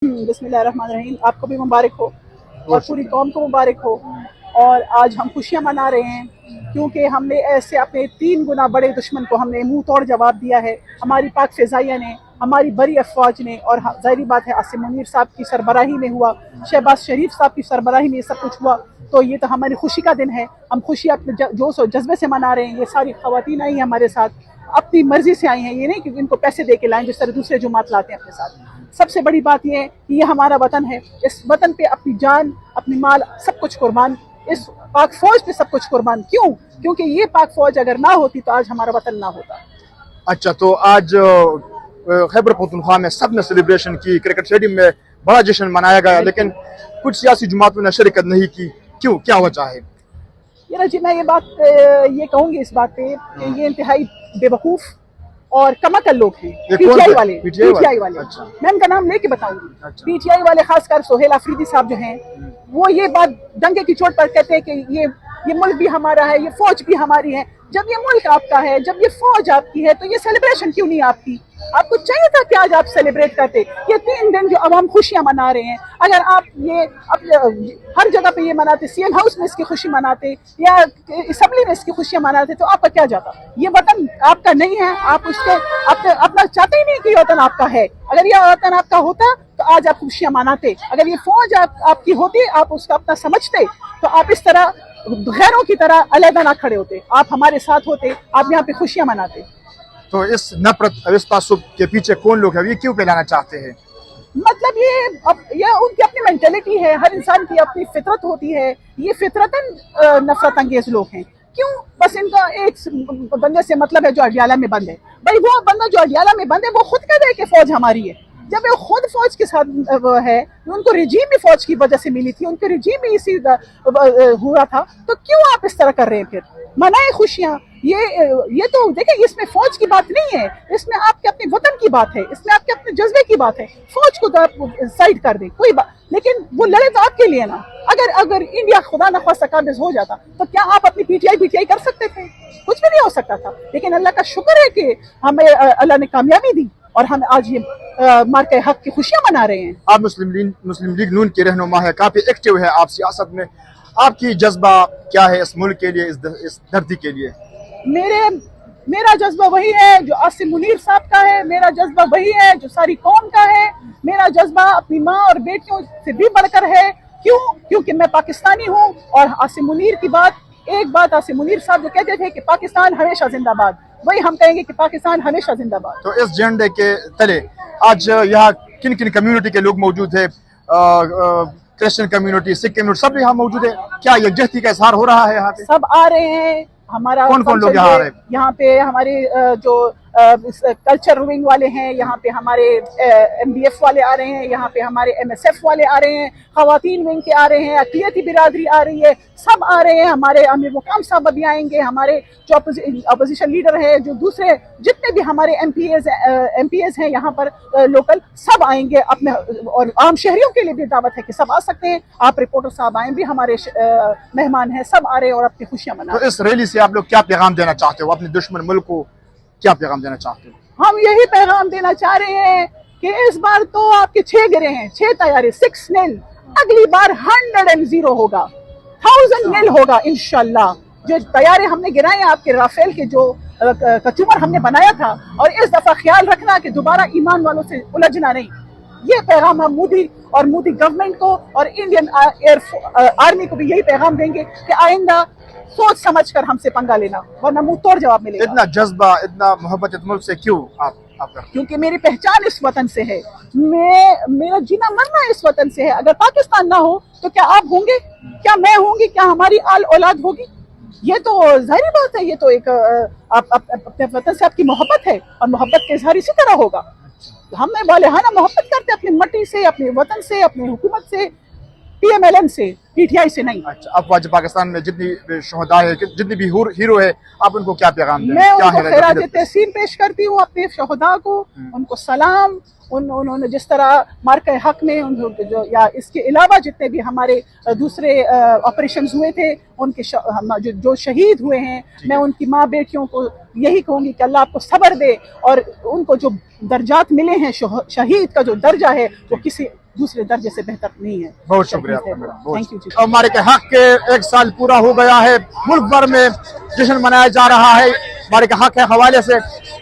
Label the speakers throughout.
Speaker 1: बिस्मिल्लाहिर्रहमानिर्रहीम। आपको भी मुबारक हो और पूरी कौम को मुबारक हो। और आज हम खुशियाँ मना रहे हैं क्योंकि हमने ऐसे अपने 3 गुना बड़े दुश्मन को हमने मुंह तोड़ जवाब दिया है। हमारी पाक फ़िज़ाइया ने, हमारी बरी अफवाज ने, और ज़ाहिर बात है आसिम मुनीर साहब की सरबराही में हुआ, शहबाज शरीफ साहब की सरबराही में ये सब कुछ हुआ। तो ये तो हमारी खुशी का दिन है। हम खुशी अपने जोश और जज्बे से मना रहे हैं। ये सारी ख़वातीन आई हैं हमारे साथ, अपनी मर्जी से आई हैं, ये नहीं कि इनको पैसे दे के लाएं जिस तरह दूसरे जुमात लाते हैं अपने साथ। सबसे बड़ी बात ये है कि ये हमारा वतन है। इस वतन पे अपनी जान, अपनी माल, सब कुछ कुर्बान, इस पाक फौज पे सब कुछ कुर्बान। क्यों? क्योंकि ये पाक फौज अगर ना होती तो आज हमारा वतन ना होता।
Speaker 2: अच्छा, तो आज खैबर पख्तूनख्वा में सब ने सेलिब्रेशन की, क्रिकेट स्टेडियम में बड़ा जश्न मनाया गया, लेकिन कुछ सियासी जमातों ने शिरकत नहीं की। क्यों, क्या वजह है?
Speaker 1: जी मैं ये कहूँगी इस बात पे कि ये इंतहाई बेवकूफ़ और कमअकल लोग हैं। पीटीआई वाले।
Speaker 2: अच्छा।
Speaker 1: मैं उनका नाम लेके बताऊंगी।
Speaker 2: अच्छा।
Speaker 1: पीटीआई वाले, खासकर सोहेल अफरीदी साहब जो हैं, वो ये बात डंके की चोट पर कहते हैं कि ये मुल्क भी हमारा है, ये फौज भी हमारी है। जब ये मुल्क आपका है, जब ये फौज आपकी है, तो ये सेलिब्रेशन क्यों नहीं आपकी? आपको चाहिए था कि आज आप सेलिब्रेट करते। ये 3 दिन जो अवाम खुशियां मना रहे हैं, अगर आप ये हर जगह पे ये मनाते, सीएम हाउस में इसकी खुशी मनाते या असम्बली में इसकी खुशियां मनाते, तो आपका क्या जाता? ये वतन आपका नहीं है, आप उसके अपना चाहते ही नहीं कि ये वतन आपका है। अगर ये वतन आपका होता तो आज आप खुशियां मनाते। अगर ये फौज आपकी होती, आप उसका अपना समझते, तो आप इस तरह गैरों की तरह अलग ना खड़े होते। आप हमारे साथ होते, आप यहाँ पे खुशियां मनाते।
Speaker 2: तो इस नफरत और इस तासुब के पीछे कौन लोग हैं? ये क्यों फैलाना चाहते हैं?
Speaker 1: मतलब ये उनकी अपनी मेंटेलिटी है। हर इंसान की अपनी फितरत होती है। ये फितरतन नफरत अंगेज लोग हैं। क्यों? बस इनका एक बंदे से मतलब है जो अडियाला में बंद है। भाई वो बंदा जो अडियाला में बंद है, वो खुद कह रहे कि फौज हमारी है। जब वो खुद फौज के साथ है, उनको रिजीम भी फौज की वजह से मिली थी, उनके रिजीम भी इसी हुआ था, तो क्यों आप इस तरह कर रहे हैं? फिर मनाए खुशियां। ये तो देखिए, इसमें फौज की बात नहीं है, इसमें आपके अपने वतन की बात है, इसमें आपके अपने जज्बे की बात है। फौज को तो आप साइड कर दें, कोई बात, लेकिन वो लड़े तो आपके लिए ना। अगर इंडिया खुदा न खास्ता काबिज हो जाता, तो क्या आप अपनी पीटीआई कर सकते थे? कुछ भी नहीं हो सकता था। लेकिन अल्लाह का शुक्र है कि हमें अल्लाह ने कामयाबी दी और हम आज ये मार्के हक की खुशियां मना रहे हैं।
Speaker 2: आप मुस्लिम लीग नून के रहनुमा है, काफी एक्टिव है आप सियासत में। आपकी जज्बा क्या है इस मुल्क के लिए, इस धरती के लिए?
Speaker 1: मेरा जज्बा वही है जो आसिम मुनीर साहब का है। मेरा जज्बा वही है जो सारी कौम का है। मेरा जज्बा अपनी माँ और बेटियों से भी बढ़कर है। क्यों? क्योंकि मैं पाकिस्तानी हूँ। और आसिम मुनीर की एक बात आसिम मुनीर साहब जो कहते थे कि पाकिस्तान हमेशा जिंदाबाद, वही हम कहेंगे कि पाकिस्तान हमेशा जिंदाबाद।
Speaker 2: तो इस झंडे के तले आज यहाँ किन किन कम्युनिटी के लोग मौजूद है? क्रिश्चियन कम्युनिटी, सिख कम्युनिटी, सब यहाँ मौजूद है। क्या यकजहती का इजहार हो रहा है यहाँ पे?
Speaker 1: सब आ रहे हैं। हमारा
Speaker 2: कौन लोग यहाँ आ रहे हैं?
Speaker 1: यहाँ पे हमारे जो कल्चर विंग वाले हैं, यहाँ पे हमारे MDF वाले आ रहे हैं, यहाँ पे हमारे MSF वाले आ रहे हैं, खवातीन विंग के आ रहे हैं, अक़लियती बिरादरी आ रही है, सब आ रहे हैं। हमारे अमीर मुकाम साहब अभी आएंगे, हमारे जो अपोजिशन लीडर है, जो दूसरे जितने भी हमारे MPs हैं यहाँ पर लोकल, सब आएंगे अपने। और आम शहरियों के लिए भी दावत है कि सब आ सकते हैं। आप रिपोर्टर साहब आए भी हमारे मेहमान हैं, सब आ रहे हैं और अपनी खुशियाँ मना रहे हैं।
Speaker 2: तो इस रैली से आप लोग क्या पैगाम देना चाहते हो अपने दुश्मन मुल्क को? क्या पैगाम देना चाहते हो?
Speaker 1: हम यही पैगाम देना चाह रहे हैं कि इस बार तो आपके 6 गिरे हैं, 6 तैयारी, 6-0। अगली बार 100-0 होगा, 1000-0 होगा इंशाल्लाह। जो तैयारी हमने गिराए हैं, आपके राफेल के जो कचूमर हमने बनाया था, और इस दफा ख्याल रखना कि दोबारा ईमान वालों से उलझना नहीं। ये पैगाम हम मोदी गवर्नमेंट को और इंडियन आर्मी को भी यही पैगाम देंगे कि आइंदा सोच समझ कर हमसे पंगा लेना, वरना मुंह तोड़ जवाब मिलेगा।
Speaker 2: इतना जज्बा, इतना मोहब्बत इस मुल्क से क्यों आप
Speaker 1: क्योंकि मेरी पहचान इस वतन से है। मेरा जीना मरना इस वतन से है। अगर पाकिस्तान ना हो तो क्या आप होंगे? क्या मैं होंगी? क्या हमारी आल औलाद होगी? ये तो जाहिर बात है। ये तो एक अपने वतन से आपकी मोहब्बत है, और मोहब्बत का इजहार इसी तरह होगा। हमने वाले हाँ ना मोहब्बत करते अपनी मट्टी से, अपने वतन से, अपनी हुकूमत से, PMLN से, PTI से नहीं।
Speaker 2: अच्छा, अब आज पाकिस्तान में जितनी शोहदा है, जितनी भी हीरो है, आप उनको क्या पैगाम दें?
Speaker 1: मैं उनको खैरात तहसीन पेश करती हूँ अपने शोहदा को, उनको सलाम उन्होंने जिस तरह मार्का हक में जो या इसके अलावा जितने भी हमारे दूसरे ऑपरेशंस हुए थे उनके जो शहीद हुए हैं, मैं उनकी माँ बेटियों को यही कहूँगी कि अल्लाह आपको सब्र दे और उनको जो दर्जात मिले हैं, शहीद का जो दर्जा है वो किसी दूसरे दर्जे से बेहतर नहीं है।
Speaker 2: बहुत शुक्रिया आपका मैडम।
Speaker 1: थैंक यू जी।
Speaker 2: हमारे के हक के 1 साल पूरा हो गया है, मुल्क भर में जश्न मनाया जा रहा है हमारे के हक के हवाले से।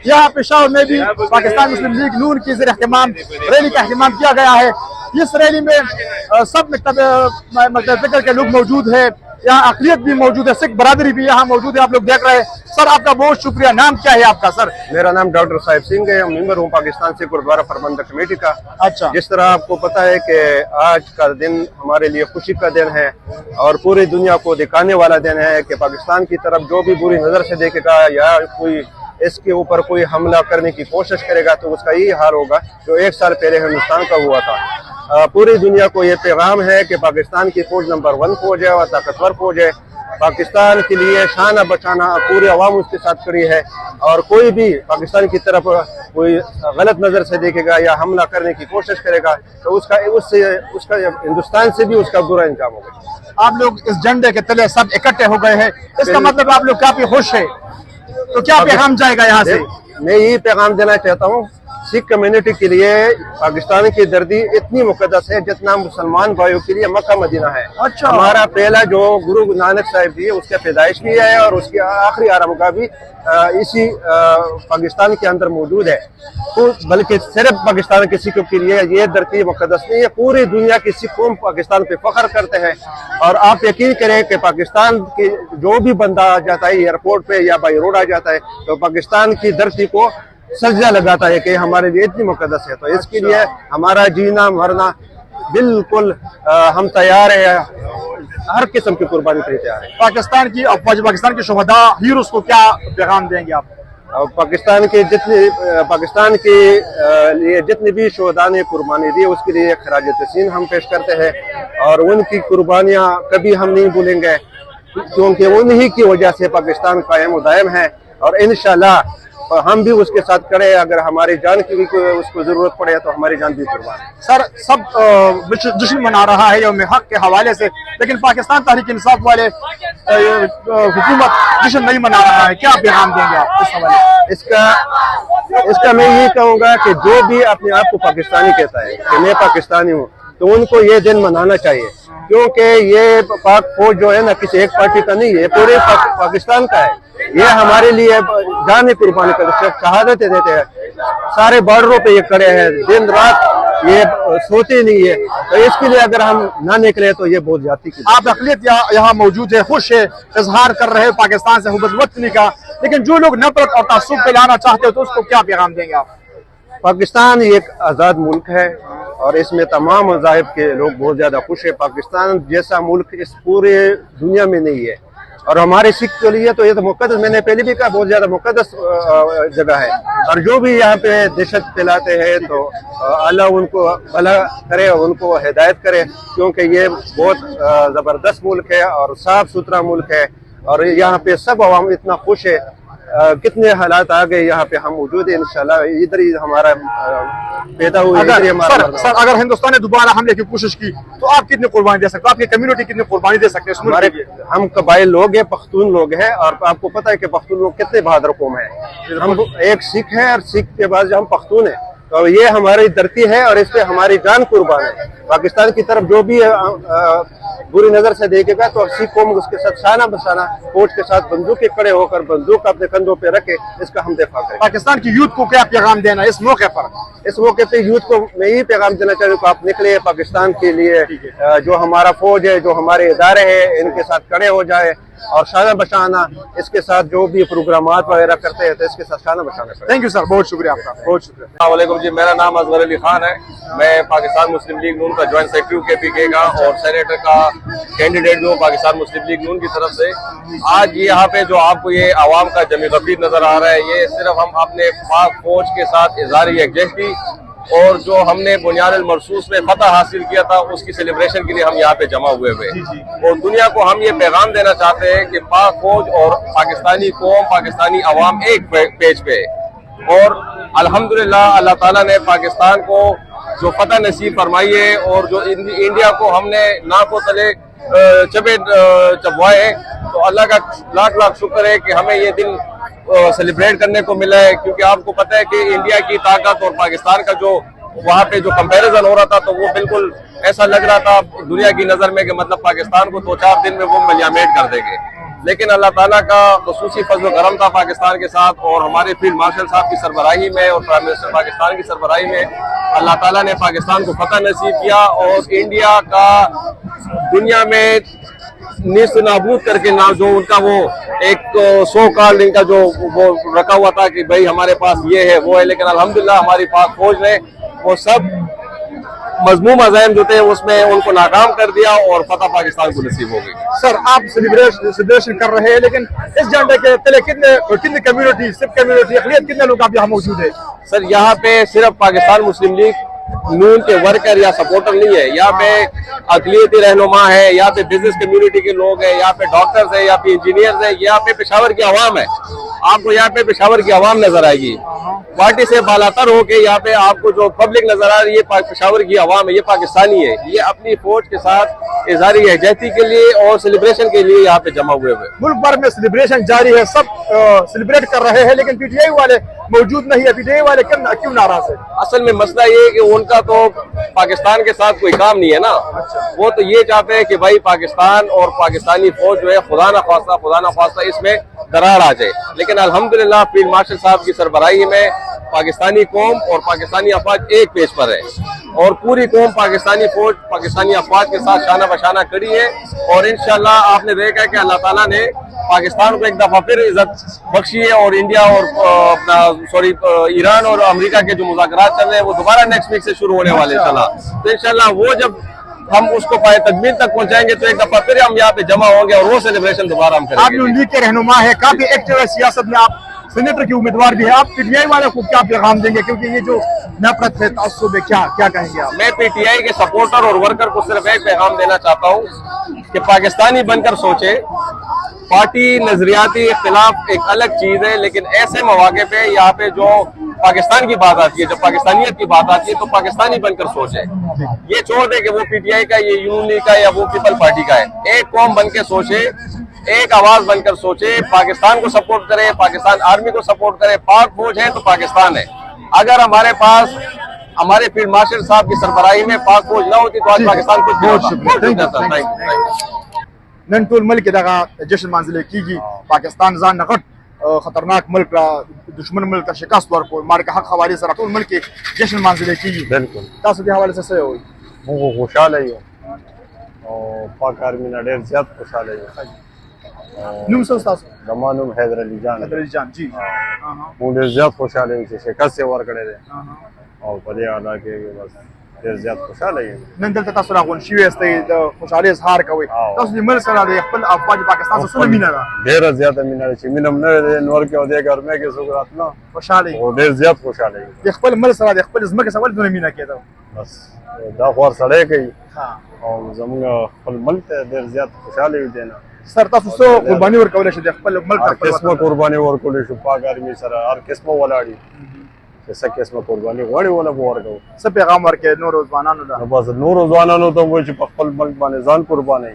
Speaker 2: यहाँ पेशावर में भी पाकिस्तान मुस्लिम लीग नून की ज़ेर-ए-एहतिमाम रैली का अहतमाम किया गया है। इस रैली में सब मतलब फ़िक्र के लोग मौजूद है, यहाँ अक़लियत भी मौजूद है, सिख बरादरी भी यहाँ मौजूद है, आप लोग देख रहे हैं। सर आपका बहुत शुक्रिया। नाम क्या है आपका सर?
Speaker 3: मेरा नाम डॉक्टर साहिब सिंह है, मेंबर हूँ पाकिस्तान सिख गुरुद्वारा प्रबंधक कमेटी का।
Speaker 2: अच्छा।
Speaker 3: जिस तरह आपको पता है कि आज का दिन हमारे लिए खुशी का दिन है और पूरी दुनिया को दिखाने वाला दिन है कि पाकिस्तान की तरफ जो भी बुरी नज़र से देखेगा या कोई इसके ऊपर कोई हमला करने की कोशिश करेगा तो उसका यही हाल होगा जो 1 साल पहले हिंदुस्तान का हुआ था। पूरी दुनिया को ये पैगाम है कि पाकिस्तान की फौज नंबर 1 फौज है और ताकतवर फौज है। पाकिस्तान के लिए शाना बचाना पूरी अवाम उसके साथ खड़ी है और कोई भी पाकिस्तान की तरफ कोई गलत नज़र से देखेगा या हमला करने की कोशिश करेगा तो उसका हिंदुस्तान से भी उसका बुरा अंजाम होगा।
Speaker 2: आप लोग इस झंडे के तले सब इकट्ठे हो गए हैं, इसका मतलब आप लोग काफी खुश है, तो क्या पैगाम जाएगा यहाँ से?
Speaker 3: मैं यही पैगाम देना चाहता हूँ सिख कम्युनिटी के लिए पाकिस्तान की दर्दी इतनी मुकद्दस है जितना मुसलमान भाइयों के लिए मक्का मदीना है।
Speaker 2: अच्छा।
Speaker 3: हमारा पहला जो गुरु नानक साहिब जी उसका पैदाइश भी है और उसकी आखिरी आरामगाह भी इसी पाकिस्तान के अंदर मौजूद है। तो बल्कि सिर्फ पाकिस्तान के सिखों के लिए ये धरती मुकद्दस नहीं है, पूरी दुनिया की सिख कौम पाकिस्तान पे फख्र करते हैं। और आप यकीन करें कि पाकिस्तान के जो भी बंदा आ जाता है एयरपोर्ट पे या बाई रोड आ जाता है तो पाकिस्तान की धरती को सजदा लगाता है कि हमारे लिए इतनी मुकद्दस है। तो इसके लिए हमारा जीना मरना बिल्कुल हम तैयार है, हर किस्म की कुर्बानी के लिए तैयार है।
Speaker 2: पाकिस्तान के शुहदा हीरोज को क्या पैगाम देंगे आप?
Speaker 3: और पाकिस्तान के लिए जितने भी शुहदा ने कुर्बानी दी उसके लिए खराज तहसीन हम पेश करते हैं और उनकी कुर्बानियाँ कभी हम नहीं भूलेंगे क्योंकि उन्हीं की वजह से पाकिस्तान कायम व दायम है और इंशाल्लाह हम भी उसके साथ करें। अगर हमारी जान की भी उसको जरूरत पड़े तो हमारी जान भी कुर्बान है।
Speaker 2: सर सब जश्न मना रहा है यौम हक के हवाले से, लेकिन पाकिस्तान तहरीक इंसाफ वाले हुकूमत जश्न नहीं मना रहा है, क्या पैगाम देंगे आप इस हवाले?
Speaker 3: इसका मैं यही कहूँगा कि जो भी अपने आप को पाकिस्तानी कहता है कि मैं पाकिस्तानी हूँ तो उनको ये दिन मनाना चाहिए क्योंकि ये पाक फौज जो है ना किसी एक पार्टी का नहीं है, पूरे पाकिस्तान का है। ये हमारे लिए जान कुर्बानी करते शहादतें देते हैं, सारे बॉर्डरों पे ये खड़े हैं, दिन रात ये सोते नहीं है। तो इसके लिए अगर हम ना निकले तो ये बहुत जाती की।
Speaker 2: आप अक़लियत यहाँ मौजूद है, खुश है, इजहार कर रहे हैं पाकिस्तान से हुब्बत वतनी का, लेकिन जो लोग नफरत और तासुब फैलाना चाहते हो तो उसको क्या पैगाम देंगे आप?
Speaker 3: पाकिस्तान एक आज़ाद मुल्क है और इसमें तमाम मज़ाहिब के लोग बहुत ज़्यादा खुश है। पाकिस्तान जैसा मुल्क इस पूरे दुनिया में नहीं है और हमारे सिख के लिए तो ये तो मुक़द्दस, मैंने पहले भी कहा, बहुत ज़्यादा मुक़द्दस जगह है। और जो भी यहाँ पे दहशत फैलाते हैं तो अल्लाह उनको भला करे और उनको हिदायत करे क्योंकि ये बहुत ज़बरदस्त मुल्क है और साफ़ सुथरा मुल्क है और यहाँ पे सब अवाम इतना खुश है। कितने हालात आ गए यहाँ पे हम मौजूद है, इंशाल्लाह इधर ही हमारा पैदा हुआ।
Speaker 2: सर अगर हिंदुस्तान ने दोबारा हमले की कोशिश की तो आप कितनी कुर्बानी दे सकते हो? आपकी कम्युनिटी कितनी कुर्बानी दे सकते हैं?
Speaker 3: हमारे हम कबाइल लोग हैं, पख्तून लोग हैं और आपको पता है कि पख्तून लोग कितने बहादुर कौम है। हम एक सिख है और सिख के बाद हम पख्तून है तो ये हमारी धरती है और इस पे हमारी जान कुर्बान है। पाकिस्तान की तरफ जो भी बुरी नजर से देखेगा तो सिख कौम उसके साथ शाना बसाना फौज के साथ बंदूक के खड़े होकर बंदूक अपने कंधों पे रखे, इसका हम दिफा करें।
Speaker 2: पाकिस्तान की यूथ को क्या पैगाम देना इस मौके पर?
Speaker 3: इस मौके पे यूथ को मैं यही पैगाम देना चाहूँ कि आप निकले पाकिस्तान के लिए, जो हमारा फौज है, जो हमारे इदारे हैं, इनके साथ खड़े हो जाए और शाना बचाना, इसके साथ जो भी प्रोग्रामात वगैरह करते हैं तो इसके साथ शाना बचाना।
Speaker 2: थैंक यू सर, बहुत शुक्रिया आपका, बहुत शुक्रिया।
Speaker 4: अस्सलाम वालेकुम जी, मेरा नाम असगर अली खान है। मैं पाकिस्तान मुस्लिम लीग नून का ज्वाइंट सेक्रेटरी KPK का और सेनेटर का कैंडिडेट जो पाकिस्तान मुस्लिम लीग नून की तरफ से। आज यहाँ पे जो आपको ये आवाम का जमी गफीर नजर आ रहा है, ये सिर्फ हम अपने पाक फौज के साथ इज़हार यकजहती और जो हमने बुनियाद मरसूस में फतह हासिल किया था उसकी सेलिब्रेशन के लिए हम यहाँ पे जमा हुए और दुनिया को हम ये पैगाम देना चाहते हैं कि पाक फौज और पाकिस्तानी कौम, पाकिस्तानी अवाम एक पेज पे है और अल्हम्दुलिल्लाह अल्लाह ताला ने पाकिस्तान को जो फतह नसीब फरमाई है और जो इंडिया को हमने नाको तले चबवाए, तो अल्लाह का लाख लाख शुक्र है कि हमें ये दिन सेलिब्रेट करने को मिला है। क्योंकि आपको पता है कि इंडिया की ताकत और पाकिस्तान का जो वहाँ पे जो कंपैरिजन हो रहा था, तो वो बिल्कुल ऐसा लग रहा था दुनिया की नजर में कि मतलब पाकिस्तान को 2-4 दिन में वो मलियामेट कर देंगे। लेकिन अल्लाह ताला का खुसूसी फजल करम था पाकिस्तान के साथ, और हमारे फील्ड मार्शल साहब की सरबराही में और प्राइम मिनिस्टर पाकिस्तान की सरबराही में अल्लाह ताला ने पाकिस्तान को फतह नसीब किया और इंडिया का दुनिया में निस्त नाबूद करके ना जो उनका वो एक सो कॉल्ड इनका जो वो रखा हुआ था कि भाई हमारे पास ये है वो है, लेकिन अल्हम्दुलिल्लाह हमारी पाक फौज ने वो सब मजमूम अज़ाइम जो थे उसमें उनको नाकाम कर दिया और फतह पाकिस्तान को नसीब हो गई।
Speaker 2: सर आप सेलिब्रेशन कर रहे हैं, लेकिन इस झंडे के तले कितने कम्युनिटी, सिर्फ कम्युनिटी अक़लियत कितने लोग आप यहाँ मौजूद है?
Speaker 4: सर यहाँ पे सिर्फ पाकिस्तान मुस्लिम लीग नून के वर्कर या सपोर्टर नहीं है, यहाँ पे अक़लियती रहनुमा है, यहाँ पे बिजनेस कम्युनिटी के लोग हैं, यहाँ पे डॉक्टर्स हैं, यहाँ पे इंजीनियर्स हैं, यहाँ पे पेशावर की आवाम है। आपको यहाँ पे पेशावर की आवाम नजर आएगी, पार्टी से बालातर होके यहाँ पे आपको जो पब्लिक नजर आ रही है पेशावर की आवाम है, ये पाकिस्तानी है, ये अपनी फौज के साथ इज़हारी यकजहती के लिए और सेलिब्रेशन के लिए यहाँ पे जमा हुए हुए।
Speaker 2: मुल्क भर में सेलिब्रेशन जारी है, सब सेलिब्रेट कर रहे हैं, लेकिन पीटीआई वाले मौजूद नहीं है। पीटीआई वाले क्यों नाराज है?
Speaker 4: असल में मसला ये है कि उनका तो पाकिस्तान के साथ कोई काम नहीं है ना। वो तो ये चाहते हैं कि भाई पाकिस्तान और पाकिस्तानी फौज जो है खुदा ना खास्ता इसमें दरार आ जाए। लेकिन अल्हम्दुलिल्लाह फील्ड मार्शल साहब की सरबराही में पाकिस्तानी कौम और पाकिस्तानी अफवाज एक पेज पर है, और पूरी कौम पाकिस्तानी फौज पाकिस्तानी अफवाज के साथ शाना बशाना खड़ी है। और इंशाल्लाह आपने देखा है कि अल्लाह ताला ने पाकिस्तान को एक दफा फिर इज्जत बख्शी है, और इंडिया और ईरान और अमेरिका के जो मुज़ाकरात चल रहे हैं वो दोबारा नेक्स्ट वीक से शुरू होने वाले इंशाल्लाह। तो इंशाल्लाह वो जब हम उसको पाए तकमील तक पहुंचाएंगे तो एक दफा फिर हम यहाँ पे जमा होंगे और वो सेलिब्रेशन दोबारा हम
Speaker 2: आप
Speaker 4: करेंगे।
Speaker 2: लीग के रहनुमा है, काफी एक्टिव है सियासत में, आप सेनेटर के उम्मीदवार भी है, आप पीटीआई वाले को क्या पैगाम देंगे? क्योंकि ये जो नफरत है, तअस्सुब है, क्या कहेंगे आप?
Speaker 4: मैं पीटीआई के सपोर्टर और वर्कर को सिर्फ एक पैगाम देना चाहता हूँ कि पाकिस्तानी बनकर सोचे। पार्टी नजरियाती इख्तिलाफ एक अलग चीज है, लेकिन ऐसे मौके पे यहाँ पे जो पाकिस्तान की बात आती है, जब पाकिस्तानियत की बात आती है, तो पाकिस्तानी बनकर सोचे। ये छोड़ दे कि वो पीटीआई का, ये यूनियन लीग का या वो पीपल पार्टी का है। एक कौम बन के सोचे, एक आवाज बनकर सोचे, पाकिस्तान को सपोर्ट करे, पाकिस्तान आर्मी को सपोर्ट करे। पाक फौज है तो पाकिस्तान है। अगर हमारे पास हमारे फील्ड मार्शल साहब की सरबराही में पाक फौज ना होती तो आज पाकिस्तान कुछ नहीं होता।
Speaker 2: नन टोल मुल्क दगा जश्न मंजिले कीगी पाकिस्तान जान नगट खतरनाक मुल्क दुश्मन मुल्क का शिकस्त वर को मार के हक हवाले से टोल मुल्क के जश्न मंजिले कीगी।
Speaker 3: बिल्कुल
Speaker 2: तासु के हवाले से सही होई
Speaker 3: वो खुशहाल है और पाक आर्मी ने ढेर ज्यादा खुशहाल है।
Speaker 2: नुम तासु
Speaker 3: दमानुम हैदर अली जान
Speaker 2: जी
Speaker 3: वो ढेर ज्यादा खुशहाल है से शिकस्त से वर करे और पदे आला के बस ढेर ज्यादा खुशहाल है।
Speaker 2: नन दलता तासु रागोन शिवेस्ते खुशहाली इजहार कोई तासु दि मल सरा दे खपल अफवाज पाकिस्तान से सुन मीना
Speaker 3: ढेर ज्यादा मीना छे मिनम ने नवर के ओदे घर में के सुगरात ना
Speaker 2: खुशहाली
Speaker 3: वो ढेर ज्यादा खुशहाल है।
Speaker 2: दे खपल मल सरा दे खपल इजमा के सवाल दुन मीना के
Speaker 3: बस दा खवर सड़े गई
Speaker 2: हां
Speaker 3: और जमुना खपल मल ते ढेर ज्यादा खुशहाल है देना
Speaker 2: सर तासु सो कुर्बानी वर कवले दे खपल मल
Speaker 3: हर किस्म कुर्बानी वर कोले शु पाक आर्मी सरा हर किस्म वलाड़ी जैसा किस्म कुर्बानी वाड़ी वाला वर गो
Speaker 2: सब पैगाम वर के नूर जवानानो दा
Speaker 3: बस नूर जवानानो तो वो खपल मल बाने जान कुर्बानी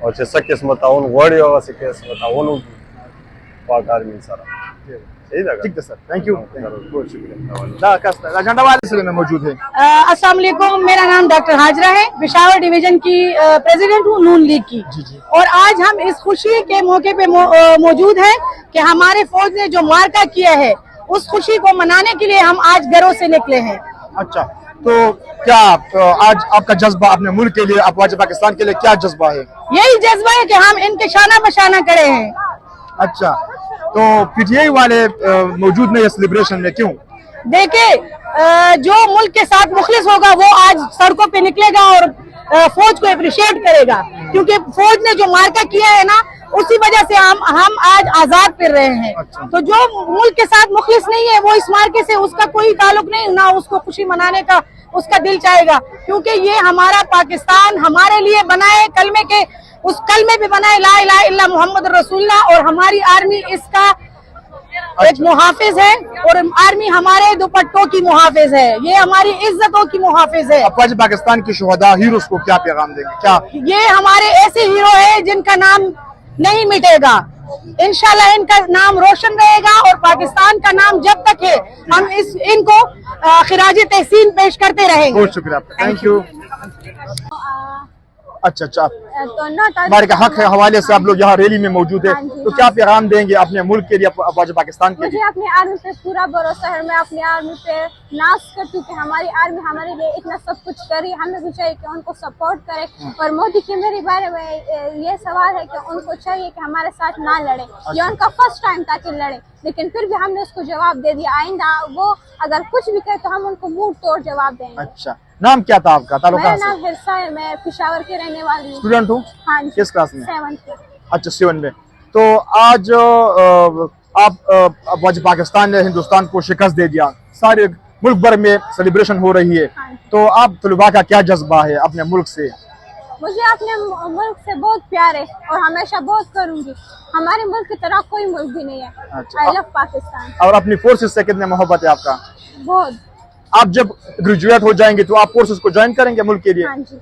Speaker 3: और जैसा किस्म ताउन वाड़ी और से किस्म ताउन पाक आर्मी सरा सही लगा। ठीक है सर, थैंक यू, बहुत शुक्रिया। झंडा वाले सिले में मौजूद है।
Speaker 5: अस्सलाम वालेकुम, मेरा नाम डॉक्टर हाजरा है, पेशावर डिवीजन की प्रेसिडेंट हूँ नून लीग की। और आज हम इस खुशी के मौके पे मौजूद हैं कि हमारे फौज ने जो मार्का किया है उस खुशी को मनाने के लिए हम आज घरों से निकले हैं।
Speaker 2: अच्छा, तो क्या आज आपका जज्बा अपने मुल्क के लिए, अफवाज पाकिस्तान के लिए क्या जज्बा है?
Speaker 5: यही जज्बा है कि हम इनके शाना बशाना करे हैं।
Speaker 2: अच्छा, तो पीटीआई वाले मौजूद नहीं है सेलिब्रेशन में, क्यों?
Speaker 5: देखिए, जो मुल्क के साथ मुखलिस होगा वो आज सड़कों पे निकलेगा और फौज को अप्रिशिएट करेगा, क्योंकि फौज ने जो मार्का किया है ना उसी वजह से हम आज आजाद फिर रहे हैं।
Speaker 2: अच्छा।
Speaker 5: तो जो मुल्क के साथ मुखलिस नहीं है वो इस मार्के से उसका कोई ताल्लुक नहीं, ना उसको खुशी मनाने का उसका दिल चाहेगा, क्योंकि ये हमारा पाकिस्तान हमारे लिए बनाए, कलमे के उस कलमे पे बनाए ला इलाहा इल्ला मुहम्मद रसूलुल्लाह, और हमारी आर्मी इसका एक मुहाफिज है, और आर्मी हमारे दुपट्टों की मुहाफिज है, ये हमारी इज्जतों की मुहाफिज है।
Speaker 2: अफवाज पाकिस्तान के शुहदा हीरोज को क्या पैगाम देंगे? क्या
Speaker 5: ये हमारे ऐसे हीरो है जिनका नाम नहीं मिटेगा, इंशाल्लाह इनका नाम रोशन रहेगा, और पाकिस्तान का नाम जब तक है हम इनको खिराज तहसीन पेश करते रहेंगे।
Speaker 2: बहुत शुक्रिया आपका, थैंक यू। अच्छा,
Speaker 6: तो नॉट
Speaker 2: हमारे का हक है हवाले से आप लोग यहाँ रैली में मौजूद है, तो क्या पैगाम देंगे अपने मुल्क के लिए, अफवाज पाकिस्तान के लिए?
Speaker 6: मुझे अपनी आर्मी पे पूरा भरोसा है, मैं अपनी आर्मी पे नाज करती हूँ कि हमारी आर्मी हमारे लिए इतना सब कुछ करी, हमें भी चाहिए कि उनको सपोर्ट करे। और मोदी के मेरे बारे में ये सवाल है कि उनको चाहिए कि हमारे साथ ना लड़े, ये उनका फर्स्ट टाइम था कि लड़े, लेकिन फिर भी हमने उसको जवाब दे दिया। आइंदा वो अगर कुछ भी कहे तो हम उनको मुंह तोड़ जवाब देंगे।
Speaker 2: अच्छा, नाम क्या था आपका? ताल्लुक
Speaker 6: मेरा
Speaker 2: कहाँ से?
Speaker 6: नाम हिरसा है, मैं पेशावर की रहने वाली हूँ।
Speaker 2: स्टूडेंट हूँ।
Speaker 6: हाँ जी,
Speaker 2: किस क्लास में?
Speaker 6: 7th।
Speaker 2: अच्छा, 7 में। तो आज आप अफवाज पाकिस्तान ने हिंदुस्तान को शिकस्त दे दिया, सारे मुल्क भर में सेलिब्रेशन हो रही है, तो आप तलबा का क्या जज्बा है अपने मुल्क से?
Speaker 6: मुझे अपने मुल्क से बहुत प्यार है और हमेशा बहुत करूंगी। हमारे मुल्क की तरह कोई मुल्क भी नहीं है।
Speaker 2: अच्छा।
Speaker 6: I love Pakistan.
Speaker 2: और अपनी फोर्सेस से कितने मोहब्बत है आपका?
Speaker 6: बहुत।
Speaker 2: आप जब ग्रेजुएट हो जाएंगे तो आप फोर्सेस को ज्वाइन करेंगे मुल्क के लिए?
Speaker 6: हाँ जी,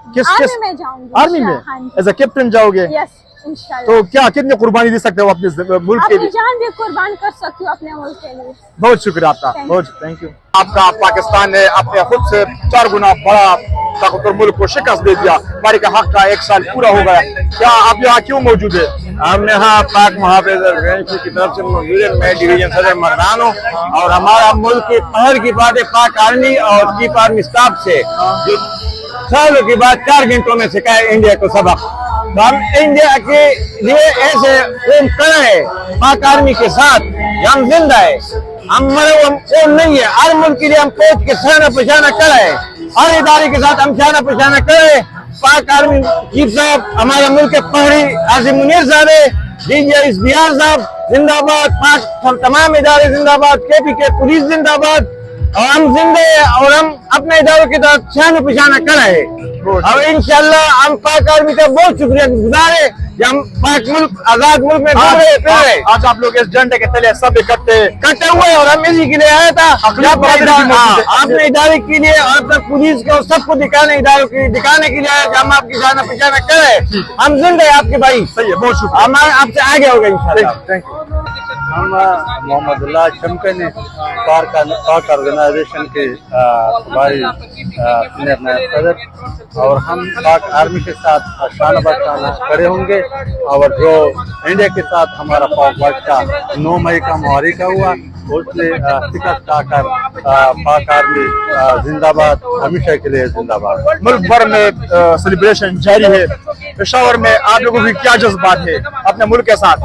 Speaker 2: किस
Speaker 6: आर्मी में जाऊंगी।
Speaker 2: आर्मी में
Speaker 6: हाँ जी,
Speaker 2: एज ए कैप्टन जाओगे?
Speaker 6: यस इंशाल्लाह।
Speaker 2: तो क्या कितनी कुर्बानी दे सकते हो अपने मुल्क के
Speaker 6: अपनी
Speaker 2: लिए?
Speaker 6: जान भी कुर्बान कर सकती हूँ अपने मुल्क के लिए।
Speaker 2: बहुत शुक्रिया आपका, बहुत थैंक यू। आपका पाकिस्तान ने अपने खुद से 4 गुना बड़ा ताकतवर मुल्क को शिकस्त दे दिया, हमारे का हक का 1 साल पूरा हो गया। क्या आप यहाँ क्यों मौजूद है?
Speaker 3: हम यहाँ पाक मुहाफिज की तरफ से मौजूद है। मैं डिवीजन सदर मर्दान हूँ और हमारा मुल्क के पहर की बात है पाक आर्मी और चीफ आर्मी स्टाफ से, जो सालों की बात 4 घंटों में सिखाया इंडिया को सबक। तो हम इंडिया के लिए ऐसे काम कर रहे हैं पाक आर्मी के साथ, हम जिंदा है, हम मरे वो नहीं है। हर मुल्क के लिए हम पहुंच के सहना पहचाना कर रहे हैं, हर इदारे के साथ हम सहना पहचाना कर रहे हैं। पाक आर्मी चीफ साहब, हमारे मुल्क के पहरी आसिम मुनीर साहब है, DGS बिहार साहब जिंदाबाद, पाक तमाम इदारे जिंदाबाद, KPK पुलिस जिंदाबाद, और हम जिंदे हैं और हम अपने इदारों के साथ सहना पहचाना कर रहे हैं। और इंशाल्लाह हम पाक आर्मी का बहुत शुक्रिया गुजार है कि हम पाक मुल्क आजाद मुल्क में घूम रहे फिर रहे।
Speaker 2: आज आप लोग इस झंडे के तले सब
Speaker 3: कटे हुए और हम इसी के लिए आया था, अपने इदारे के लिए और अपने पुलिस को सबको दिखाने के लिए आया कि हम आपकी जाना पहचाना करें। हम जिंदा है आपके भाई।
Speaker 2: सही है, बहुत शुक्रिया।
Speaker 3: हमारे आपसे आगे होगा इंशाल्लाह।
Speaker 2: Thank you.
Speaker 7: हम मोहम्मदुल्लाह चमके ने पाक ऑर्गेनाइजेशन के भाई सीनियर नायब सदर, और हम पाक आर्मी के साथ शान बशाना खड़े होंगे। और जो इंडिया के साथ हमारा फौज का 9 मई का मुहारिका हुआ, उसने शिकस्त आकर पाक आर्मी जिंदाबाद, हमेशा के लिए जिंदाबाद।
Speaker 2: मुल्क भर में सेलिब्रेशन जारी है, पेशावर में आप लोगों की क्या जज्बात है अपने मुल्क के साथ?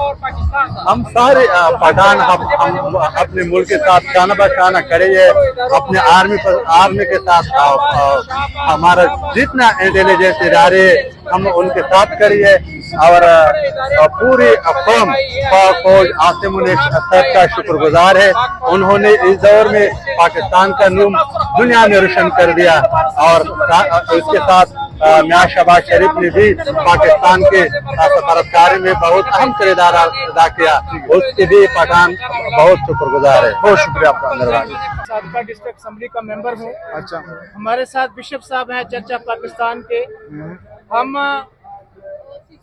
Speaker 7: हम सारे पठान हम अपने मुल्क के साथ शाना बशाना करेंगे, अपने आर्मी के साथ हमारा जितना इंटेलिजेंस इदारे हम उनके साथ करिए। और पूरी कौम फौज आसिम मुनीर साहब का शुक्रगुजार है, उन्होंने इस दौर में पाकिस्तान का नाम दुनिया में रोशन कर दिया। और इसके साथ मियां शहबाज शरीफ ने भी पाकिस्तान के सफारतकारी में बहुत अहम किरदार अदा किया, उसके भी पठान बहुत शुक्रगुजार है।
Speaker 2: बहुत शुक्रिया आपका,
Speaker 7: मेहरबानी।
Speaker 8: साबका डिस्ट्रिक्ट असेंबली का मेंबर हूँ।
Speaker 2: अच्छा,
Speaker 8: हमारे साथ बिशप साहब हैं चर्चा पाकिस्तान के। हम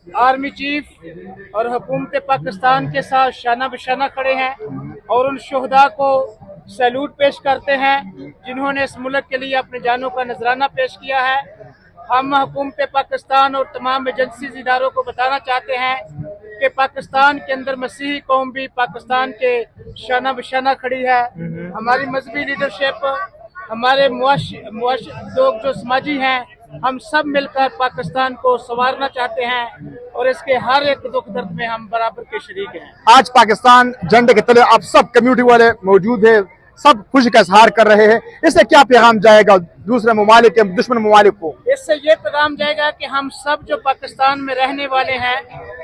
Speaker 8: आर्मी चीफ और हुकूमत पाकिस्तान के साथ शाना बशाना खड़े हैं और उन शोहदा को सैल्यूट पेश करते हैं जिन्होंने इस मुल्क के लिए अपने जानों का नजराना पेश किया है। हम हुकूमत पाकिस्तान और तमाम एजेंसी इदारों को बताना चाहते हैं कि पाकिस्तान के अंदर मसीही कौम भी पाकिस्तान के शाना बशाना खड़ी है। हमारी मजहबी लीडरशिप, हमारे लोग जो समाजी हैं, हम सब मिलकर पाकिस्तान को संवारना चाहते हैं और इसके हर एक दुख दर्द में हम बराबर के शरीक हैं।
Speaker 2: आज पाकिस्तान झंडे के तले आप सब कम्युनिटी वाले मौजूद है, सब खुशी का इजहार कर रहे हैं, इससे क्या पैगाम जाएगा दूसरे ममालिक के दुश्मन ममालिक को?
Speaker 8: इससे ये पैगाम जाएगा कि हम सब जो पाकिस्तान में रहने वाले हैं,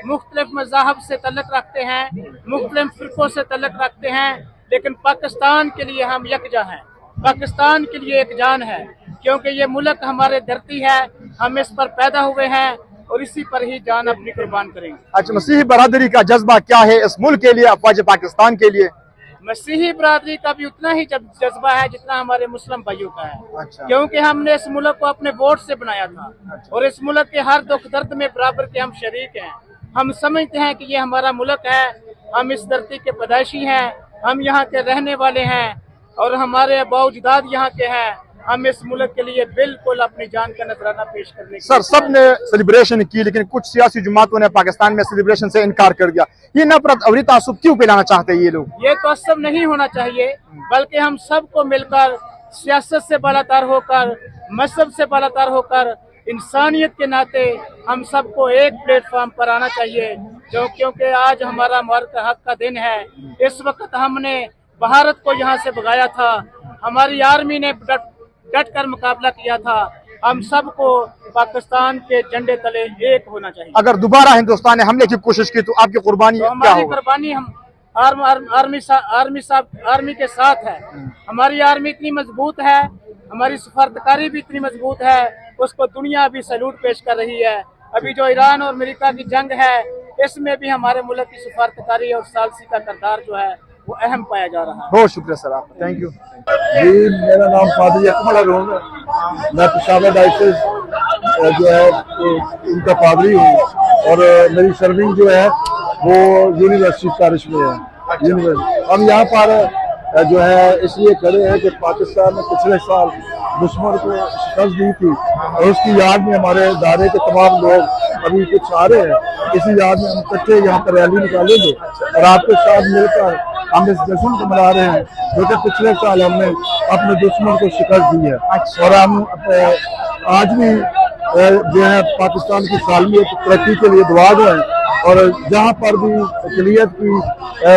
Speaker 8: मुख्तलिफ मज़ाहब से तल्लुक़ रखते हैं, मुख्तलिफ फ़िरक़ों से तल्लुक़ रखते हैं, लेकिन पाकिस्तान के लिए हम यकजा हैं, पाकिस्तान के लिए एक जान है, क्योंकि ये मुल्क हमारे धरती है, हम इस पर पैदा हुए हैं और इसी पर ही जान अपनी कुर्बान करेंगे।
Speaker 2: अच्छा, मसीही बरादरी का जज्बा क्या है इस मुल्क के लिए, अफवाज पाकिस्तान के लिए?
Speaker 8: मसीही बरादरी का भी उतना ही जज्बा है जितना हमारे मुस्लिम भाइयों का है।
Speaker 2: अच्छा।
Speaker 8: क्योंकि हमने इस मुल्क को अपने वोट से बनाया था और इस मुल्क के हर दुख दर्द में बराबर के हम शरीक हैं। हम समझते हैं कि ये हमारा मुल्क है, हम इस धरती के पैदाइशी हैं, हम यहाँ के रहने वाले हैं और हमारे अबाउजदाद यहाँ के हैं। हम इस मुल्क के लिए बिल्कुल अपनी जान का नजराना पेश करने के
Speaker 2: सर सब ने सेलिब्रेशन की, लेकिन कुछ सियासी जमातों ने पाकिस्तान में सेलिब्रेशन से इनकार कर दिया। ये नफरत और तासुब क्यों फैलाना चाहते हैं ये लोग?
Speaker 8: ये तो सब नहीं होना चाहिए, बल्कि हम सबको मिलकर सियासत से बालातर होकर, मजहब से बालातर होकर, इंसानियत के नाते हम सबको एक प्लेटफॉर्म पर आना चाहिए। क्योंकि आज हमारा मुबारक हक का दिन है। इस वक्त हमने भारत को यहाँ से भगाया था, हमारी आर्मी ने डट कर मुकाबला किया था। हम सबको पाकिस्तान के झंडे तले एक होना चाहिए।
Speaker 2: अगर दोबारा हिंदुस्तान ने हमले की कोशिश की तो आपकी कुर्बानी
Speaker 8: तो
Speaker 2: क्या
Speaker 8: हमारी
Speaker 2: होगी?
Speaker 8: कुर्बानी हम आर्मी के साथ है। हमारी आर्मी इतनी मजबूत है, हमारी सफारतकारी भी इतनी मजबूत है, उसको दुनिया भी सैल्यूट पेश कर रही है। अभी जो ईरान और अमेरिका की जंग है, इसमें भी हमारे मुल्क की सफारतकारी और सालसी का किरदार जो है वो अहम पाया जा रहा है।
Speaker 2: बहुत शुक्रिया सर आपका, थैंक यू।
Speaker 7: जी मेरा नाम फादरी अकमल अरून है, मैं पेशावर डायसिस जो है उनका पादरी हूँ और मेरी सर्विंग जो है वो यूनिवर्सिटी पैरिश में है। हम यहाँ पर जो है इसलिए खड़े हैं कि पाकिस्तान ने पिछले साल दुश्मन को शिकस्त दी थी और उसकी याद में हमारे इदारे के तमाम लोग अभी कुछ आ रहे हैं। इसी याद में हम इकट्ठे यहाँ पर रैली निकालेंगे और आपके साथ मिलकर हम इस जश्न को मना रहे हैं जो कि पिछले साल हमने अपने दुश्मन को शिकस्त दी है। और हम आज भी जो है पाकिस्तान की सालमियत तरक्की के लिए दुआ दें और जहाँ पर भी अक़लियत की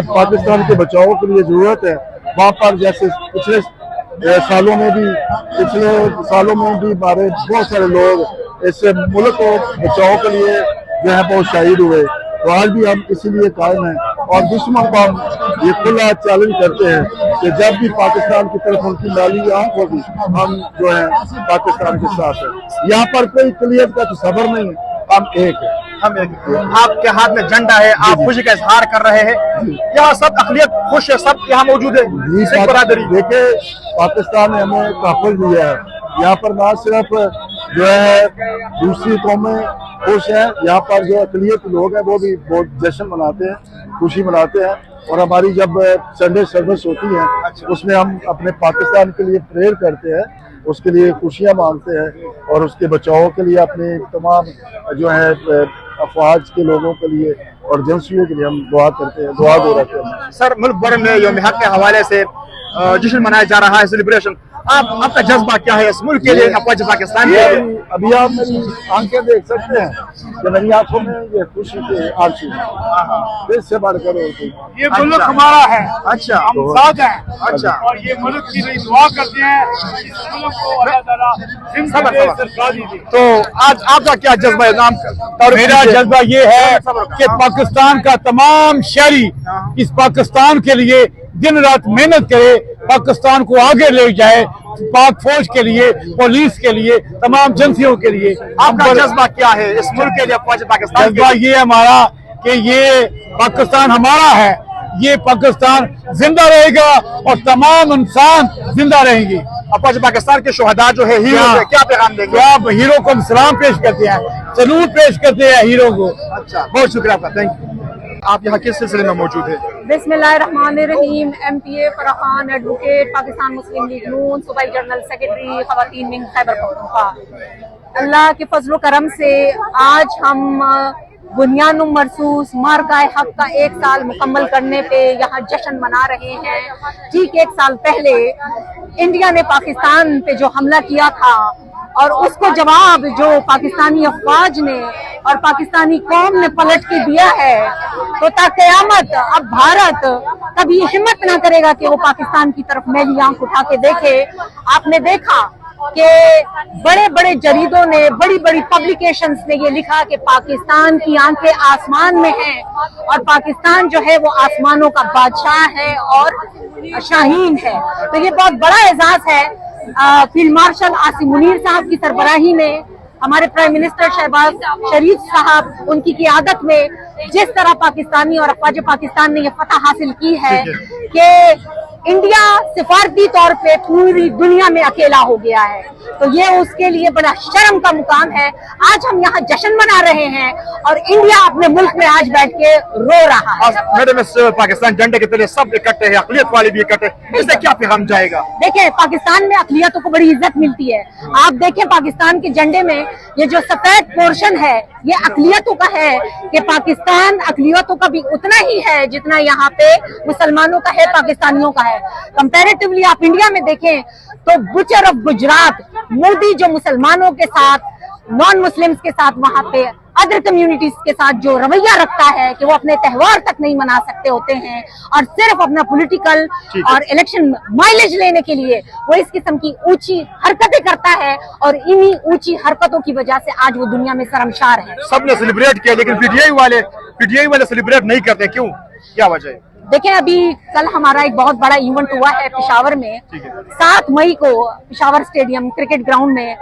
Speaker 7: पाकिस्तान के बचाव के लिए ज़रूरत है, वहाँ पर जैसे पिछले सालों में भी हमारे बहुत सारे लोग इस मुल्क को बचाव के लिए जो है बहुत शहीद हुए। तो आज भी हम इसीलिए कायम हैं और दुश्मन को हम ये खुला चैलेंज करते हैं कि जब भी पाकिस्तान की तरफ उनकी नाली आंख होगी हम जो है पाकिस्तान के साथ हैं। यहाँ पर कोई अक़लियत का तस्वर नहीं है, हम एक है।
Speaker 2: हम एक, आपके हाथ में झंडा है, आप खुशी का इजहार कर रहे हैं, यहाँ सब अक़लियत खुश है, सब यहाँ मौजूद है।
Speaker 7: देखिए पाकिस्तान ने हमें तहफ़्फ़ुज़ दिया है, यहाँ पर ना सिर्फ जो है दूसरी कौमें खुश हैं, यहाँ पर जो अक़लियत लोग हैं वो भी बहुत जश्न मनाते हैं, खुशी मनाते हैं। और हमारी जब संडे सर्विस होती है उसमें हम अपने पाकिस्तान के लिए प्रेयर करते हैं, उसके लिए खुशियाँ मांगते हैं और उसके बचाव के लिए अपने तमाम जो है अफवाज के लोगों के लिए और एजेंसियों के लिए हम दुआ करते हैं, दुआ दे रहे हैं।
Speaker 2: सर मुल्क भर में यौम हक के हवाले से जश्न मनाया जा रहा है, सेलिब्रेशन, आपका जज्बा क्या है इस मुल्क के लिए, अफवाज पाकिस्तान के लिए?
Speaker 7: अभी आप मेरी आंखें देख सकते हैं कि मेरी आंखों में ये खुशी के आंसू हैं, इससे बढ़कर
Speaker 8: ये मुल्क हमारा है।
Speaker 2: अच्छा,
Speaker 8: हम साथ हैं।
Speaker 2: अच्छा,
Speaker 8: और ये मुल्क की लिए दुआ करते हैं इस मुल्क को अल्लाह ताला जिंदगी सरकारी दे।
Speaker 2: तो आज आपका क्या जज्बा है? नाम
Speaker 9: मेरा जज्बा ये है कि पाकिस्तान का तमाम शहरी इस पाकिस्तान के लिए दिन रात मेहनत करे, पाकिस्तान को आगे ले जाए, पाक फौज के लिए, पुलिस के लिए, तमाम एजेंसियों के लिए।
Speaker 2: आपका जज्बा क्या है इस मुल्क के लिए, अफवाज पाकिस्तान?
Speaker 9: जज्बा ये हमारा कि ये पाकिस्तान हमारा है, ये पाकिस्तान जिंदा रहेगा और तमाम इंसान जिंदा रहेंगे।
Speaker 2: अफवाज पाकिस्तान के शोहदा जो है हीरो है, क्या पैगाम देंगे?
Speaker 9: आप हीरो को हम सलाम पेश करते हैं, सलूट पेश करते हैं हीरो को।
Speaker 2: अच्छा, बहुत शुक्रिया आपका, थैंक यू। आप यहाँ किस सिलसिले में मौजूद है?
Speaker 5: बिस्मिल्लाहिर्रहमानिर्रहीम। MPA Farah Khan, advocate, Pakistan Muslim league Noon, सूबाई जनरल सेक्रेटरी, खवातीन विंग खैबर पख्तूनख्वा। अल्लाह के फजल करम से आज हम बुनियाद मरसूस मार्काए हक का 1 साल मुकम्मल करने पे यहाँ जश्न मना रहे हैं। ठीक 1 साल पहले इंडिया ने पाकिस्तान पे जो हमला किया था और उसको जवाब जो पाकिस्तानी अफवाज ने और पाकिस्तानी कौम ने पलट के दिया है, तो ता क़यामत अब भारत कभी हिम्मत ना करेगा कि वो पाकिस्तान की तरफ मैली आंख उठा के देखे। आपने देखा कि बड़े बड़े जरीदों ने, बड़ी बड़ी पब्लिकेशंस ने ये लिखा कि पाकिस्तान की आंखें आसमान में हैं और पाकिस्तान जो है वो आसमानों का बादशाह है और शाहीन है। तो ये बहुत बड़ा एजाज है फील्ड मार्शल आसिम मुनीर साहब की सरबराही में हमारे प्राइम मिनिस्टर शहबाज शरीफ साहब उनकी क़ियादत में जिस तरह पाकिस्तानी और अफवाज पाकिस्तान ने ये फतह हासिल की है कि इंडिया सिफारती तौर पे पूरी दुनिया में अकेला हो गया है, तो ये उसके लिए बड़ा शर्म का मुकाम है। आज हम यहाँ जश्न मना रहे हैं और इंडिया अपने मुल्क में आज बैठ के रो रहा है।
Speaker 2: मैडम इस पाकिस्तान झंडे के तले सब इकट्ठे हैं, अक़लियत वाले भी इकट्ठे, इससे क्या पैगाम जाएगा?
Speaker 5: देखें, पाकिस्तान में अक़लियतों को बड़ी इज्जत मिलती है। आप देखें पाकिस्तान के झंडे में ये जो सफेद पोर्शन है ये अक़लियतों का है कि पाकिस्तान अक़लियतों का भी उतना ही है जितना यहाँ पे मुसलमानों का है, पाकिस्तानियों का है। कंपैरेटिवली आप इंडिया में देखें तो बुचर ऑफ गुजरात मोदी जो मुसलमानों के साथ, नॉन मुस्लिम्स के साथ, वहाँ पे अदर कम्युनिटीज के साथ जो रवैया रखता है कि वो अपने त्योहार तक नहीं मना सकते होते हैं और सिर्फ अपना पॉलिटिकल और इलेक्शन माइलेज लेने के लिए वो इस किस्म की ऊंची हरकतें करता है और इन्हीं ऊंची हरकतों की वजह से आज वो दुनिया में शर्मसार है।
Speaker 2: सबने सेलिब्रेट किया लेकिन पीटीआई वाले सेलिब्रेट नहीं करते, क्यों, क्या वजह है?
Speaker 5: देखिए, अभी कल हमारा एक बहुत बड़ा इवेंट हुआ है पेशावर में 7 मई को पेशावर स्टेडियम क्रिकेट ग्राउंड में,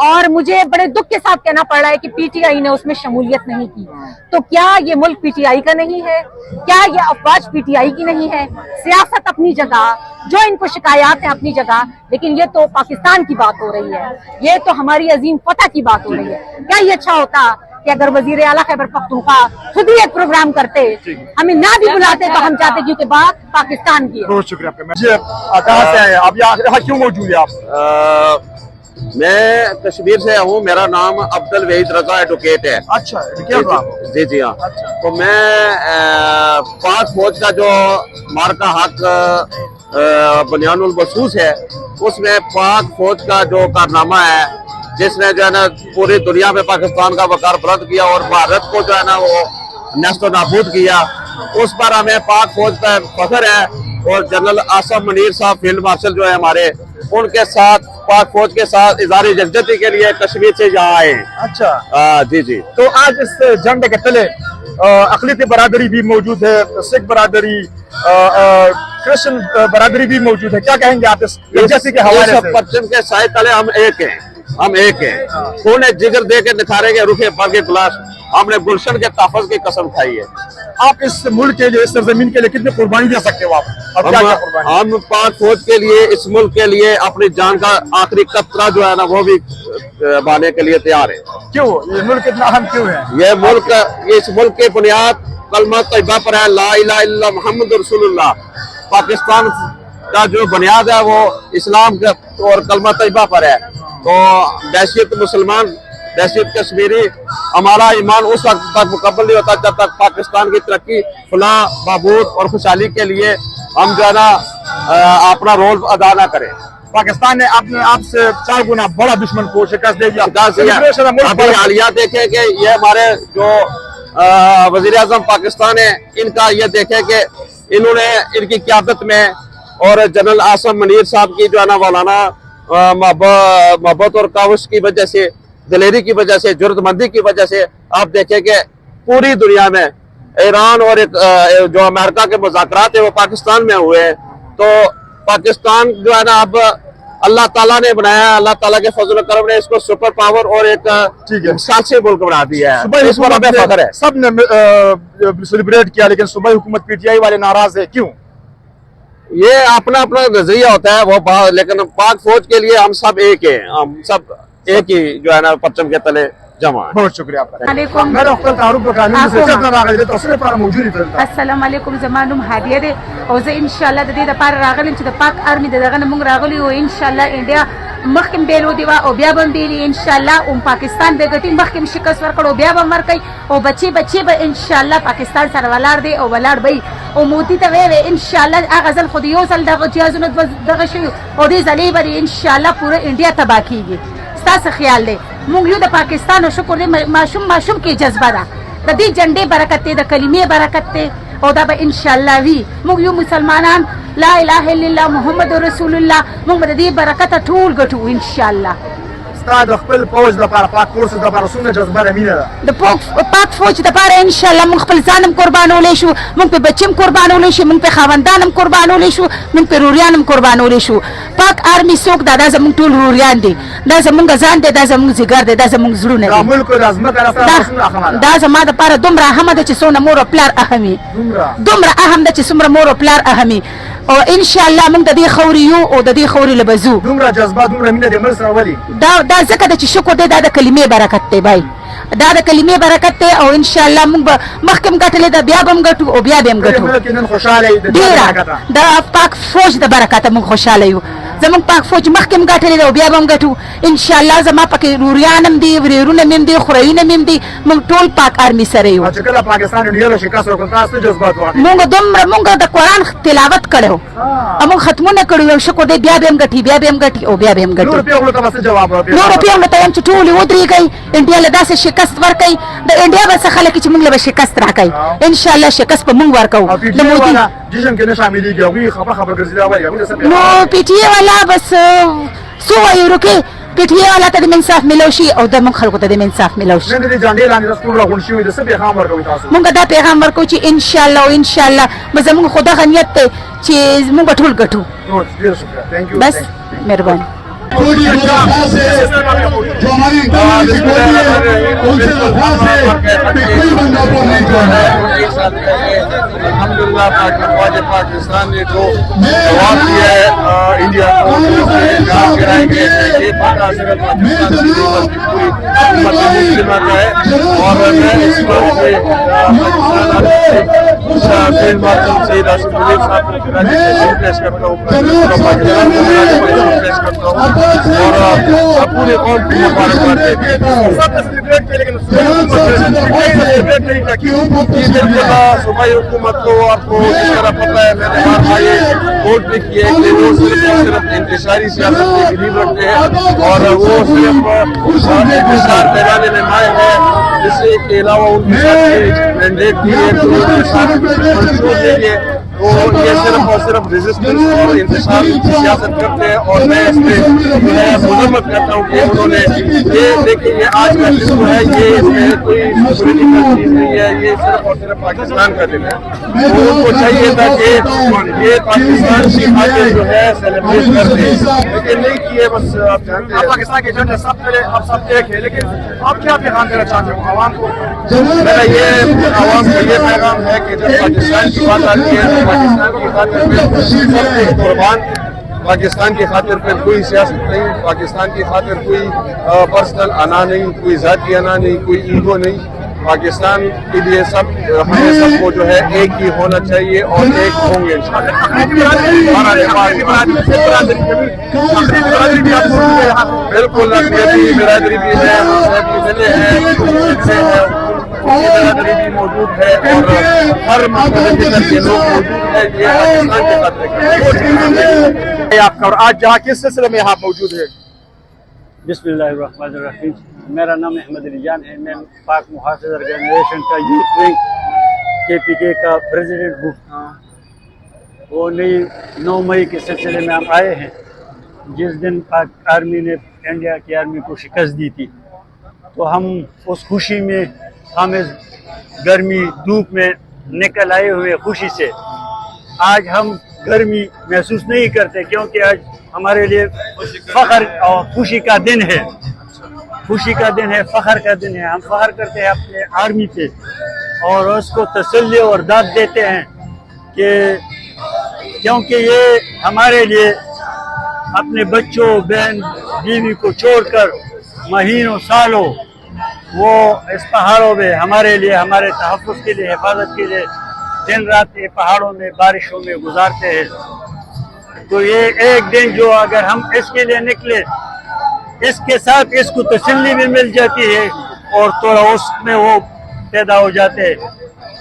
Speaker 5: और मुझे बड़े दुख के साथ कहना पड़ रहा है कि पीटीआई ने उसमें शमूलियत नहीं की। तो क्या ये मुल्क पीटीआई का नहीं है? क्या ये अफवाज पीटीआई की नहीं है? सियासत अपनी जगह, जो इनको शिकायत है अपनी जगह, लेकिन ये तो पाकिस्तान की बात हो रही है, ये तो हमारी अजीम फतह की बात हो रही है। क्या ये अच्छा होता कि अगर वजीर आला खैबर पख्तूनख्वा खुद ही एक प्रोग्राम करते, हमें ना भी बुलाते तो हम चाहते, क्योंकि बात पाकिस्तान की है।
Speaker 2: बहुत शुक्रिया आपका। कहाँ से आए आप, यहाँ क्यों मौजूद है आप?
Speaker 4: मैं कश्मीर से हूँ, मेरा नाम अब्दुल वहीद रजा एडवोकेट है।
Speaker 2: अच्छा,
Speaker 4: जी जी हाँ। तो मैं पाक फौज का जो मार्का हक बुनियानुल बसूस है उसमें पाक फौज का जो कारनामा है जिसने जो है ना पूरी दुनिया में पाकिस्तान का वकार बुलंद किया और भारत को जो है ना वो नेस्तो नाबूद किया, उस पर हमें पाक फौज पर फख्र है। और जनरल आसम मुनीर साहब फील्ड मार्शल जो है हमारे, उनके साथ पाक फौज के साथ इज़हार यकजहती के लिए कश्मीर से यहाँ आए।
Speaker 2: अच्छा,
Speaker 4: जी जी।
Speaker 2: तो आज इस झंडे के तले अक़लियती बरादरी भी मौजूद है, सिख बरादरी, क्रिश्चियन बरादरी भी मौजूद है, क्या कहेंगे आप इस यकजहती के हवाले से?
Speaker 4: परचम के साए तले हम एक हैं, हम एक हैं। खून जिगर दे के निखारेंगे रुखे पर के गुलाश, हमने गुलशन के तहफ़्फ़ुज़ की कसम खाई है।
Speaker 2: आप इस मुल्क के लिए, इस सरजमीन के लिए कितनी कुर्बानी दे सकते हो आप? और क्या कुर्बानी?
Speaker 4: हम पाक फौज के लिए, इस मुल्क के लिए अपनी जान का आखिरी कतरा जो है ना वो भी बाने के लिए तैयार है।
Speaker 2: क्यों ये मुल्क इतना अहम क्यों है?
Speaker 4: ये मुल्क, इस मुल्क की बुनियाद कलमा तैयबा पर है, ला इलाहा इल्लल्लाह मुहम्मदुर रसूलुल्लाह। पाकिस्तान का जो बुनियाद है वो इस्लाम और कलमा तैयबा पर है। तो दहशत मुसलमान, दहशत कश्मीरी, हमारा ईमान उस वक्त तक मुकम्मल नहीं होता जब तक पाकिस्तान की तरक्की, फलाह, बहबूद और खुशहाली के लिए हम जो है ना अपना रोल अदा ना करें।
Speaker 2: पाकिस्तान ने अपने आप से 4 गुना बड़ा दुश्मन को शिकस्त दे दिया।
Speaker 4: अभी हालिया देखे कि ये हमारे जो वजीर आजम पाकिस्तान है, इनका ये देखे कि इन्होंने इनकी क़यादत में और जनरल आसम मुनीर साहब की जो है ना वालाना मोहब्बत और काविश की वजह से, दिलेरी की वजह से, जुर्रतमंदी की वजह से आप देखें कि पूरी दुनिया में ईरान और जो अमेरिका के मुज़ाकरात है वो पाकिस्तान में हुए हैं। तो पाकिस्तान जो है ना अब अल्लाह ताला ने बनाया, अल्लाह ताला के फजल करम ने इसको सुपर पावर और एक साक्षी मुल्क बना दिया है। इस पर हमें फख्र है।
Speaker 2: सब ने सेलिब्रेट किया, लेकिन सुबह हुकूमत पीटीआई वाले नाराज है, क्यों?
Speaker 4: ये अपना अपना नजरिया होता है वो, लेकिन पाक फौज के लिए हम सब एक हैं, हम सब एक ही जो है ना परचम के तले जमा।
Speaker 2: बहुत शुक्रिया आपका।
Speaker 10: अस्सलाम वालेकुम ज़मानुम हादिया दे और जे इंशाल्लाह द दे द पार रागलिम چې د पाक आर्मी दغه موږ راغلی او इंशाल्लाह इंडिया مخکم بیلو دیوا او بیا بم بیلی انشاءالله او پاکستان به ګټي مخکم شکست ورکړو بیا بم ورکړي او بچي به انشاءالله پاکستان سره ولار دی او ولار بي او مودي ته وی انشاءالله هغه ځل خو یو ځل دغه جهازونه دغه شي او دې ځلې بری انشاءالله پوره انډیا تبا کیږي. ستاسو خیال دی موږ یو د پاکستان او شکر دې ماشوم کې جذبه ده د دې جنډې برکت دی، د کلمې برکت دی او دا به انشاءالله وی موږ یو مسلمانان لا اله الا الله محمد رسول الله موږ د دې برکت ټول ګټو انشاءالله.
Speaker 2: ستا د خپل فوج لپاره پاک فورس لپاره څومره جذبه ده مینه ده
Speaker 10: د پاک فوج دپاره ان شاء الله موږ خپل ځان هم قربانولی شو، موږ په بچي هم قربانولی شو، موږ په خاوندان هم قربانولی شو، موږ په روریان هم قربانولی شو. پاک آرمي څوک ده؟ دا زموږ ټول روریان دي، دا زموږ ځان دی، دا زموږ ځیګر دی، دا زموږ زړونه
Speaker 2: دا
Speaker 10: دي.
Speaker 2: ملک د ځمکه را سره څومره اهمه ده؟
Speaker 10: دا زما دپاره دومره اهمه ده چې څونه مور او پلار اهمي، دومره اهم ده چې څومره مور او پلار اهمي. او ان شاء الله موږ د دې خوري یو او د دې خوري له بزو.
Speaker 2: دومره جذبه دومره مینه د مل سره ولې؟
Speaker 10: دا ځکه ده چې شکر دی، دا د کلمې برکت دی بای، دا د کلمې برکت دی. او ان شاء الله موږ به مخکې هم ګټلې ده، بیا به هم ګټو او بیا به هم ګټو.
Speaker 2: ملک نن خوشاله دی
Speaker 10: ډېره د پاک فوج د برکته موږ خوشحاله یو. زموږ پاک فوج مخکې هم ګټلې ده او بیا به هم ګټو ان شاء الله. زما پکې روریان هم دي، ورېرونه مې هم دي، خوریونه مې هم دي، موږ ټول پاک آرمي سره یو.
Speaker 2: چې کله پاکستان انډیا له شکست وکړ تاسو جذبات واخلئ؟
Speaker 10: موږ د قرآن تلاوت کړو، موږ ختمونه کړو، یو شکر دی، بیا به هم ګټي، بیا به هم ګټي او بیا به هم ګټي.
Speaker 2: نور پیغلو ته بس جواب ورکړئ.
Speaker 10: نور پیغلو ته یم چې ټولې ودرېږئ، انډیا له داسې شکست ورکوي، د انډیا به څه خلک چې موږ له به شکست راکوي، ان شاء الله شکست به موږ ورکوو. د مودي
Speaker 2: جشن کې نه شاملېږي، هغوی خبر ګرځېدا وایي هغوی څه
Speaker 10: نو پی ټي اے والا بس څه وایو روکې، پی ټي اے والا ته د انصاف میلاو شي او د موږ خلکو ته د انصاف میلاو شي.
Speaker 2: نن د دې جنډې لاندې د ټول راغونډ شوي د څه پیغام ورکوي تاسو؟
Speaker 10: موږ دا پیغام ورکوو چې ان شاء الله او ان شاء الله به زموږ خو دغه نیت دی چې موږ به ټول ګټو.
Speaker 2: ډېر شکریه، تھینک یو.
Speaker 10: بس مهرباني.
Speaker 11: جو ہماری انٹرنیشنل سیکورٹی ہے ان سے درخواست ہے کہ کوئی بندہ کو نہیں چھوڑنا ہے.
Speaker 7: الحمدللہ پاکستان نے جو جواب دیا ہے انڈیا کو گرائیں گے یہ پاکستان صرف پاکستان کی پوری امت مسلمہ کا ہے. اور میں اس بات سے پاکستان فیلڈ مارشل سید آصف ملک صاحب کو پیش کرتا ہوں، پاکستان کو پیش کرتا ہوں اور پورے قوم کو مبارکباد دیتے ہیں. صوبائی حکومت کو آپ کو اس طرح پتہ ہے، میں نے وہاں یہ ووٹ بھی کیے کہ وہ صرف انتشاری سیاست کے بلیو رکھتے ہیں اور وہ صرف انتشار پیرانے میں مائل ہے. اس کے علاوہ ان کے ساتھ مینڈیٹ بھی ہے تو ان کے ساتھ منصور دیں گے. وہ یہ صرف اور صرف ریزسٹنس اور انتشار کی سیاست کرتے ہیں اور میں اس پہ مذمت کرتا ہوں کہ انہوں نے یہ دیکھیں یہ آج کا دن جو ہے یہ اس میں کوئی پولیٹیکل چیز نہیں ہے، یہ صرف اور صرف پاکستان کا دن ہے. تو ان کو چاہیے تھا کہ یہ پاکستان کی خاطر جو ہے سیلیبریٹ کر دیں، لیکن نہیں کیے. بس آپ جانتے ہیں
Speaker 2: پاکستان کے جھنڈے سب پہلے اب سب ایک ہے، لیکن آپ کیا پیغام دینا چاہتے ہو عوام کو؟
Speaker 7: میرا یہ عوام کا یہ پیغام ہے کہ جب پاکستان کی بات آتی ہے تو پاکستان کی خاطر پہ سب قربان. پاکستان کی خاطر پہ کوئی سیاست نہیں، پاکستان کی خاطر کوئی پرسنل انا نہیں، کوئی ذاتی انا نہیں، کوئی ایگو نہیں. پاکستان کے لیے سب ہمیں سب کو جو ہے ایک ہی ہونا چاہیے اور ایک ہوں گے بالکل. برادری بھی ہے، برادری بھی موجود ہے اور ہر مذہب کے لوگ موجود ہیں. یہ پاکستان کے
Speaker 2: آپ کا اور آج جہاں کس سلسلے میں آپ موجود ہے؟
Speaker 12: بسم اللہ الرحمن الرحیم. میرا نام احمد علی جان ہے، میں پاک محافظ آرگنائزیشن کا یوتھ ونگ KPK کا پریزیڈنٹ ہوں. وہ 9 مئی کے سلسلے میں ہم آئے ہیں جس دن پاک آرمی نے انڈیا کی آرمی کو شکست دی تھی. تو ہم اس خوشی میں خامز گرمی دھوپ میں نکل آئے ہوئے خوشی سے آج ہم گرمی محسوس نہیں کرتے، کیونکہ آج ہمارے لیے فخر اور خوشی کا دن ہے. خوشی کا دن ہے، فخر کا دن ہے. ہم فخر کرتے ہیں اپنے آرمی پہ اور اس کو تسلی اور داد دیتے ہیں کہ کیونکہ یہ ہمارے لیے اپنے بچوں بہن بیوی کو چھوڑ کر مہینوں سالوں وہ اس پہاڑوں میں ہمارے لیے، ہمارے تحفظ کے لیے، حفاظت کے لیے دن رات یہ پہاڑوں میں بارشوں میں گزارتے ہیں. تو یہ ایک دن جو اگر ہم اس کے لیے نکلے، اس کے ساتھ اس کو تسلی بھی مل جاتی ہے اور تھوڑا اس میں وہ پیدا ہو جاتے ہیں.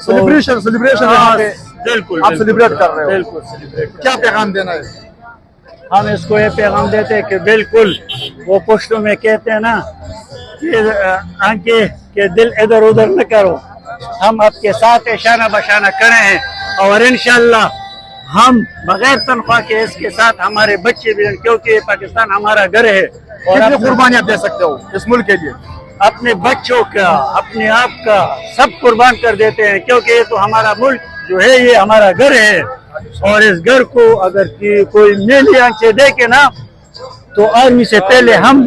Speaker 2: سیلیبریشن
Speaker 12: بالکل
Speaker 2: آپ سیلیبریٹ کر رہے ہو،
Speaker 12: بالکل سیلیبریٹ.
Speaker 2: کیا پیغام دینا ہے؟
Speaker 12: ہم اس کو یہ پیغام دیتے ہیں کہ بالکل وہ پشتوں میں کہتے ہیں نا کہ آنکھیں کہ دل ادھر ادھر نہ کرو، ہم آپ کے ساتھ شانہ بشانہ کھڑے ہیں اور انشاءاللہ हम बगैर तनख्वाह के इसके साथ हमारे बच्चे भी, क्योंकि पाकिस्तान हमारा घर है और
Speaker 2: कितनी कुर्बानियां दे सकते हो इस मुल्क के लिए?
Speaker 12: अपने बच्चों का, अपने आप का सब कुर्बान कर देते हैं, क्योंकि ये तो हमारा मुल्क जो है ये हमारा घर है। और इस घर को अगर कोई मेली आंख से देखे ना तो आर्मी से पहले हम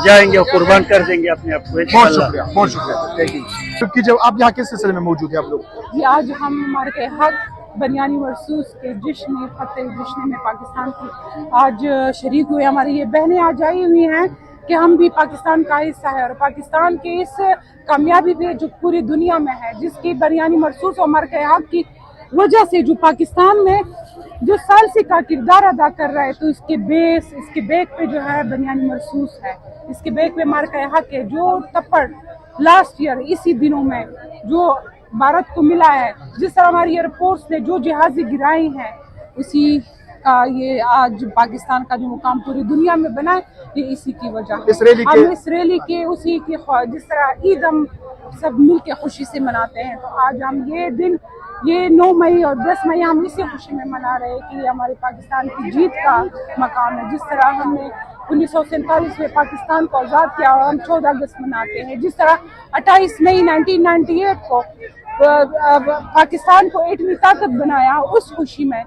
Speaker 12: जाएंगे और कुर्बान कर देंगे अपने आप को।
Speaker 2: बहुत शुक्रिया, बहुत शुक्रिया, थैंक यू। क्योंकि जब आप यहाँ किस सिलसिले में मौजूद है आप लोग?
Speaker 1: ये आज हम मार्क हक बनियानी मरसूस के जश्न फतेह जश्न में पाकिस्तान की आज शरीक हुए। हमारी ये बहनें आज आई हुई हैं कि हम भी पाकिस्तान का हिस्सा है और पाकिस्तान के इस कामयाबी पे जो पूरी दुनिया में है, जिसकी बनियानी मरसूस और मार्क हक की वजह से जो पाकिस्तान में जो सालसी का किरदार अदा कर रहा है, तो इसके बेस, इसके बैक पे जो है बनियानी मरसूस है, इसके बैक पे मार्क हक है। जो तप्पड़ लास्ट ईयर इसी दिनों में जो भारत को मिला है, जिस तरह हमारी एयरफोर्स ने जो जहाज़ें गिराई हैं, उसी का ये आज पाकिस्तान का जो मुकाम पूरी दुनिया में बना है, ये इसी की वजह है। हम इस रैली के उसी की जिस तरह ईद हम सब मिल के खुशी से मनाते हैं, तो आज हम ये दिन, ये 9 मई और 10 मई हम इसी खुशी में मना रहे हैं कि ये हमारे पाकिस्तान की जीत का मकाम है। जिस तरह हमने 1947 में पाकिस्तान को आज़ाद किया और हम 14 अगस्त मनाते हैं, जिस तरह 28 मई 1998 को पाकिस्तान को एटमी ताकत बनाया, उस खुशी में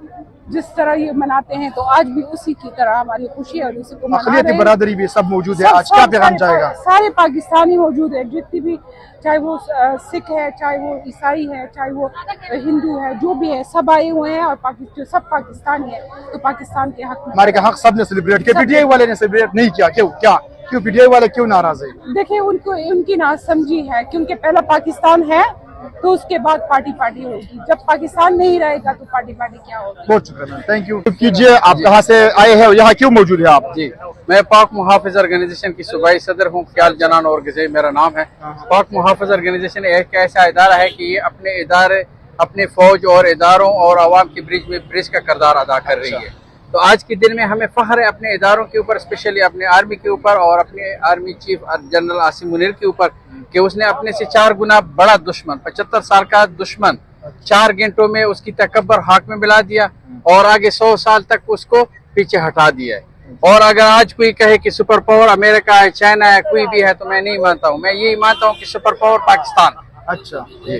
Speaker 1: जिस तरह ये मनाते हैं, तो आज भी उसी की तरह हमारी खुशी है और उसी को मना रहे हैं।
Speaker 2: बरादरी भी सब मौजूद है। आज क्या पैगाम जाएगा?
Speaker 1: सारे पाकिस्तानी मौजूद है, जितनी भी, चाहे वो सिख है, चाहे वो ईसाई है, चाहे वो हिंदू है, जो भी है, सब आए हुए हैं और जो सब पाकिस्तानी है, तो पाकिस्तान के हक में
Speaker 2: हमारे का हक सब ने सेलिब्रेट किया। पीटीआई वाले ने सेलिब्रेट नहीं किया, क्यों पीटीआई वाले क्यों नाराज है?
Speaker 1: देखिए, उनको उनकी नासमझी है, क्योंकि पहला पाकिस्तान है तो उसके बाद पार्टी होगी। जब पाकिस्तान नहीं रहेगा तो पार्टी क्या होगी।
Speaker 2: बहुत शुक्रिया, थैंक यू। कीजिए, आप कहाँ से आए हैं, यहाँ क्यों मौजूद है आप?
Speaker 13: जी, मैं पाक मुहाफिज ऑर्गेनाइजेशन की सूबाई सदर हूँ, ख्याल जनान और गज़े मेरा नाम है। पाक मुहाफिज ऑर्गेनाइजेशन एक ऐसा इदारा है कि ये अपने इदारे, अपने फौज और इदारों और आवाम के ब्रिज का किरदार अदा कर रही है। तो आज के दिन में हमें फख्र है अपने इदारों के ऊपर, स्पेशली अपने आर्मी के ऊपर और अपने army chief general Asim Munir के ऊपर, कि उसने अपने से 4 गुना बड़ा दुश्मन, 75 साल का दुश्मन 4 घंटों में उसकी तकब्बर हाक में मिला दिया और आगे 100 साल तक उसको पीछे हटा दिया है। और अगर आज कोई कहे कि सुपर पावर अमेरिका है, चाइना है, कोई भी है, तो मैं नहीं मानता हूँ। मैं यही मानता हूँ कि सुपर पावर पाकिस्तान।
Speaker 2: अच्छा,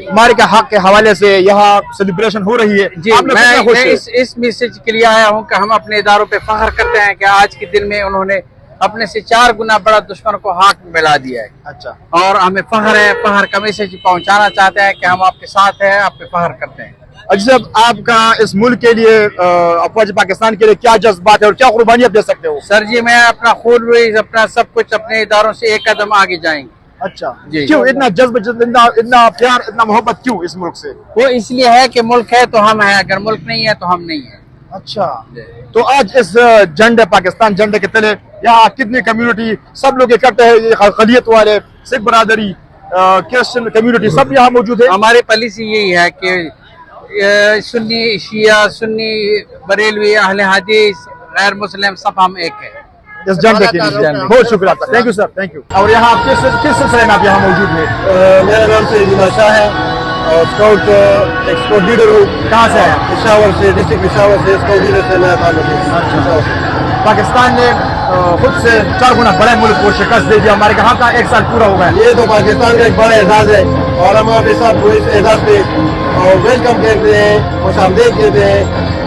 Speaker 2: हमारे का हक के हवाले से यहाँ सेलिब्रेशन हो रही है
Speaker 13: जी। मैं इस मैसेज के लिए आया हूँ कि हम अपने इदारों पे फख्र करते हैं कि आज के दिन में उन्होंने अपने से 4 गुना बड़ा दुश्मन को हाथ में मिला दिया है।
Speaker 2: अच्छा,
Speaker 13: और हमें फख्र है, फख्र का मैसेज पहुँचाना चाहते हैं कि हम आपके साथ हैं, आप पे फख्र करते हैं।
Speaker 2: अच्छा साहब, आपका इस मुल्क के लिए, अफवाज पाकिस्तान के लिए क्या जज्बात है और क्या कुर्बानियां दे सकते हो?
Speaker 13: सर जी, मैं अपना खून भी, अपना सब कुछ अपने इदारों से एक कदम आगे जाएंगे।
Speaker 2: अच्छा जी। क्यों इतना जज्ब, इतना प्यार, इतना मोहब्बत क्यों इस मुल्क से?
Speaker 13: वो इसलिए है कि मुल्क है तो हम हैं, अगर मुल्क नहीं है तो हम नहीं है।
Speaker 2: अच्छा, तो आज इस झंडे, पाकिस्तान झंडे के तले यहाँ कितनी कम्युनिटी, सब लोग इकट्ठे हैं, खलियत वाले, सिख बरादरी, क्रिश्चियन कम्युनिटी, सब यहाँ मौजूद है।
Speaker 13: हमारी पॉलिसी यही है कि सुन्नी, शिया, सुन्नी, बरेलवी, अहले हदीस, गैर मुस्लिम, सब हम एक है
Speaker 2: इस झंडे के लिए। बहुत शुक्रिया आपका, thank you sir, thank you. और यहाँ आप किस सिलसिले में आप यहाँ मौजूद हैं?
Speaker 7: मेरा नाम से शाह है और स्काउट एक्सपोर्ट लीडर हूँ।
Speaker 2: कहाँ से है?
Speaker 7: पेशावर से, डिस्ट्रिक्ट पेशावर से, स्काउट लीडर से मेरा ताल्लुक है।
Speaker 2: पाकिस्तान ने खुद से 4 गुना बड़े मुल्क को शिकस्त दे दिया। हमारे यहाँ का 1 साल पूरा हो गया।
Speaker 7: ये तो पाकिस्तान का एक बड़ा एजाज है और हम आपके साथ इस एजाज पे वेलकम कहते हैं, खुशामदीद कहते हैं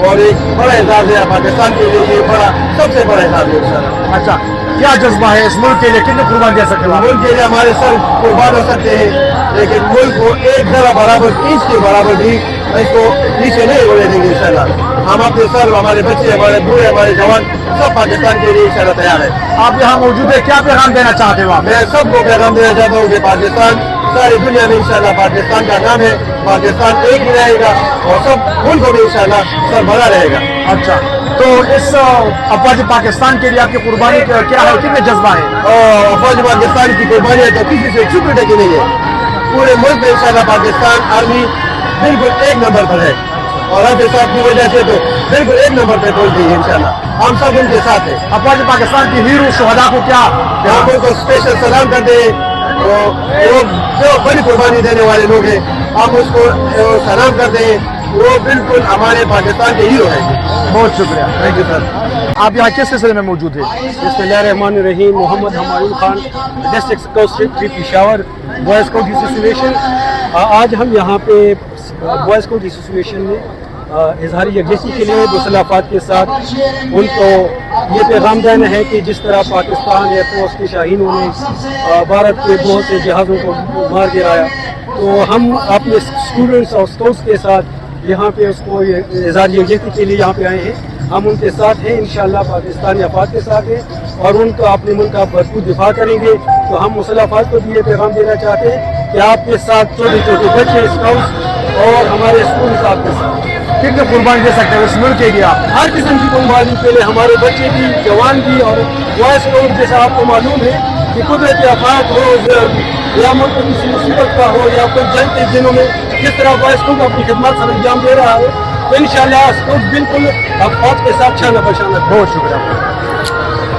Speaker 7: और एक बड़ा एजाज है पाकिस्तान के लिए, ये बड़ा सबसे बड़ा एजाज है इंशाल्लाह।
Speaker 2: अच्छा, क्या जज्बा है इस मुल्क के लिए, कितने कुर्बान दे सकते हो?
Speaker 7: मुल्क के लिए हमारे सर कुर्बान हो सकते हैं, लेकिन मुल्क को एक जरा बराबर, इंच के बराबर भी इसको नीचे नहीं होने देंगे इंशाल्लाह। हम अपने सर, हमारे बच्चे, हमारे बूढ़े, हमारे जवान, सब पाकिस्तान के लिए इंशाल्लाह तैयार है।
Speaker 2: आप यहाँ मौजूद है, क्या पैगाम देना चाहते हो?
Speaker 7: मैं सबको पैगाम देना चाहता हूँ कि पाकिस्तान सारी दुनिया में इंशाल्लाह पाकिस्तान का नाम है, पाकिस्तान एक ही रहेगा और सब मुल्कों में इंशाल्लाह सर भरा रहेगा।
Speaker 2: अच्छा, तो इस अफवाज पाकिस्तान के लिए आपकी कुर्बानी क्या है, कितने जज्बा है?
Speaker 7: अफवाज पाकिस्तान की कुर्बानी है तो किसी से छुपी की नहीं है। पूरे मुल्क में इंशाल्लाह पाकिस्तान आर्मी बिल्कुल 1 नंबर पर है और अब साहब की वजह से तो बिल्कुल 1 नंबर पे पहुंच गई है इंशाल्लाह। हम सब उनके साथ हैं।
Speaker 2: अफवाज पाकिस्तान की हीरो शोहदा को क्या
Speaker 7: हम उनको स्पेशल सलाम करते हैं। वो जो बड़ी कुर्बानी देने वाले लोग हैं, हम उसको सलाम करते हैं, वो बिल्कुल हमारे पाकिस्तान के हीरो है।
Speaker 2: बहुत शुक्रिया, थैंक यू सर। आप यहाँ किस सिलसिले में मौजूद है?
Speaker 12: बिस्मिल्लाहिर्रहमानिर्रहीम, Mohammad Humayun Khan, district secretary Peshawar, boys scout association. आज हम यहाँ पे बॉयज़ स्काउट एसोसिएशन में इजहार यकजहती के लिए मुसल्लफ़ात के साथ उनको ये पैगाम देना है कि जिस तरह पाकिस्तान एयरफोर्स के शाहीनों ने भारत के बहुत से जहाज़ों को मार गिराया, तो हम अपने स्टूडेंट्स और स्काउट्स के साथ यहाँ पे उसको इजहार यकजहती के लिए यहाँ पे आए हैं। हम उनके साथ हैं, इंशाअल्लाह पाकिस्तानी अफवाज के साथ हैं और उनका अपने मुल्क का भरपूर दिफा करेंगे। तो हम मुसल्लफ़ात को भी ये पैगाम देना चाहते हैं कि आपके साथ छोटे छोटे बच्चे, स्काउट्स और हमारे स्टूडेंट्स आपके साथ।
Speaker 2: कितने कुर्बानी दे सकते हैं उस मुल्क के लिए आप?
Speaker 12: हर किस्म की कुर्बानी के लिए हमारे बच्चे भी, जवान भी और बॉयज़ स्काउट जैसा आपको मालूम है कि कुदरती आफात हो या मुल्क की किसी मुसीबत का हो या कोई जंग के दिनों में जिस तरह बॉयज़ स्काउट अपनी खिदमत सर अंजाम दे रहा है, तो इंशाअल्लाह स्काउट बिल्कुल फौज के साथ शाना बशाना।
Speaker 2: बहुत शुक्रिया।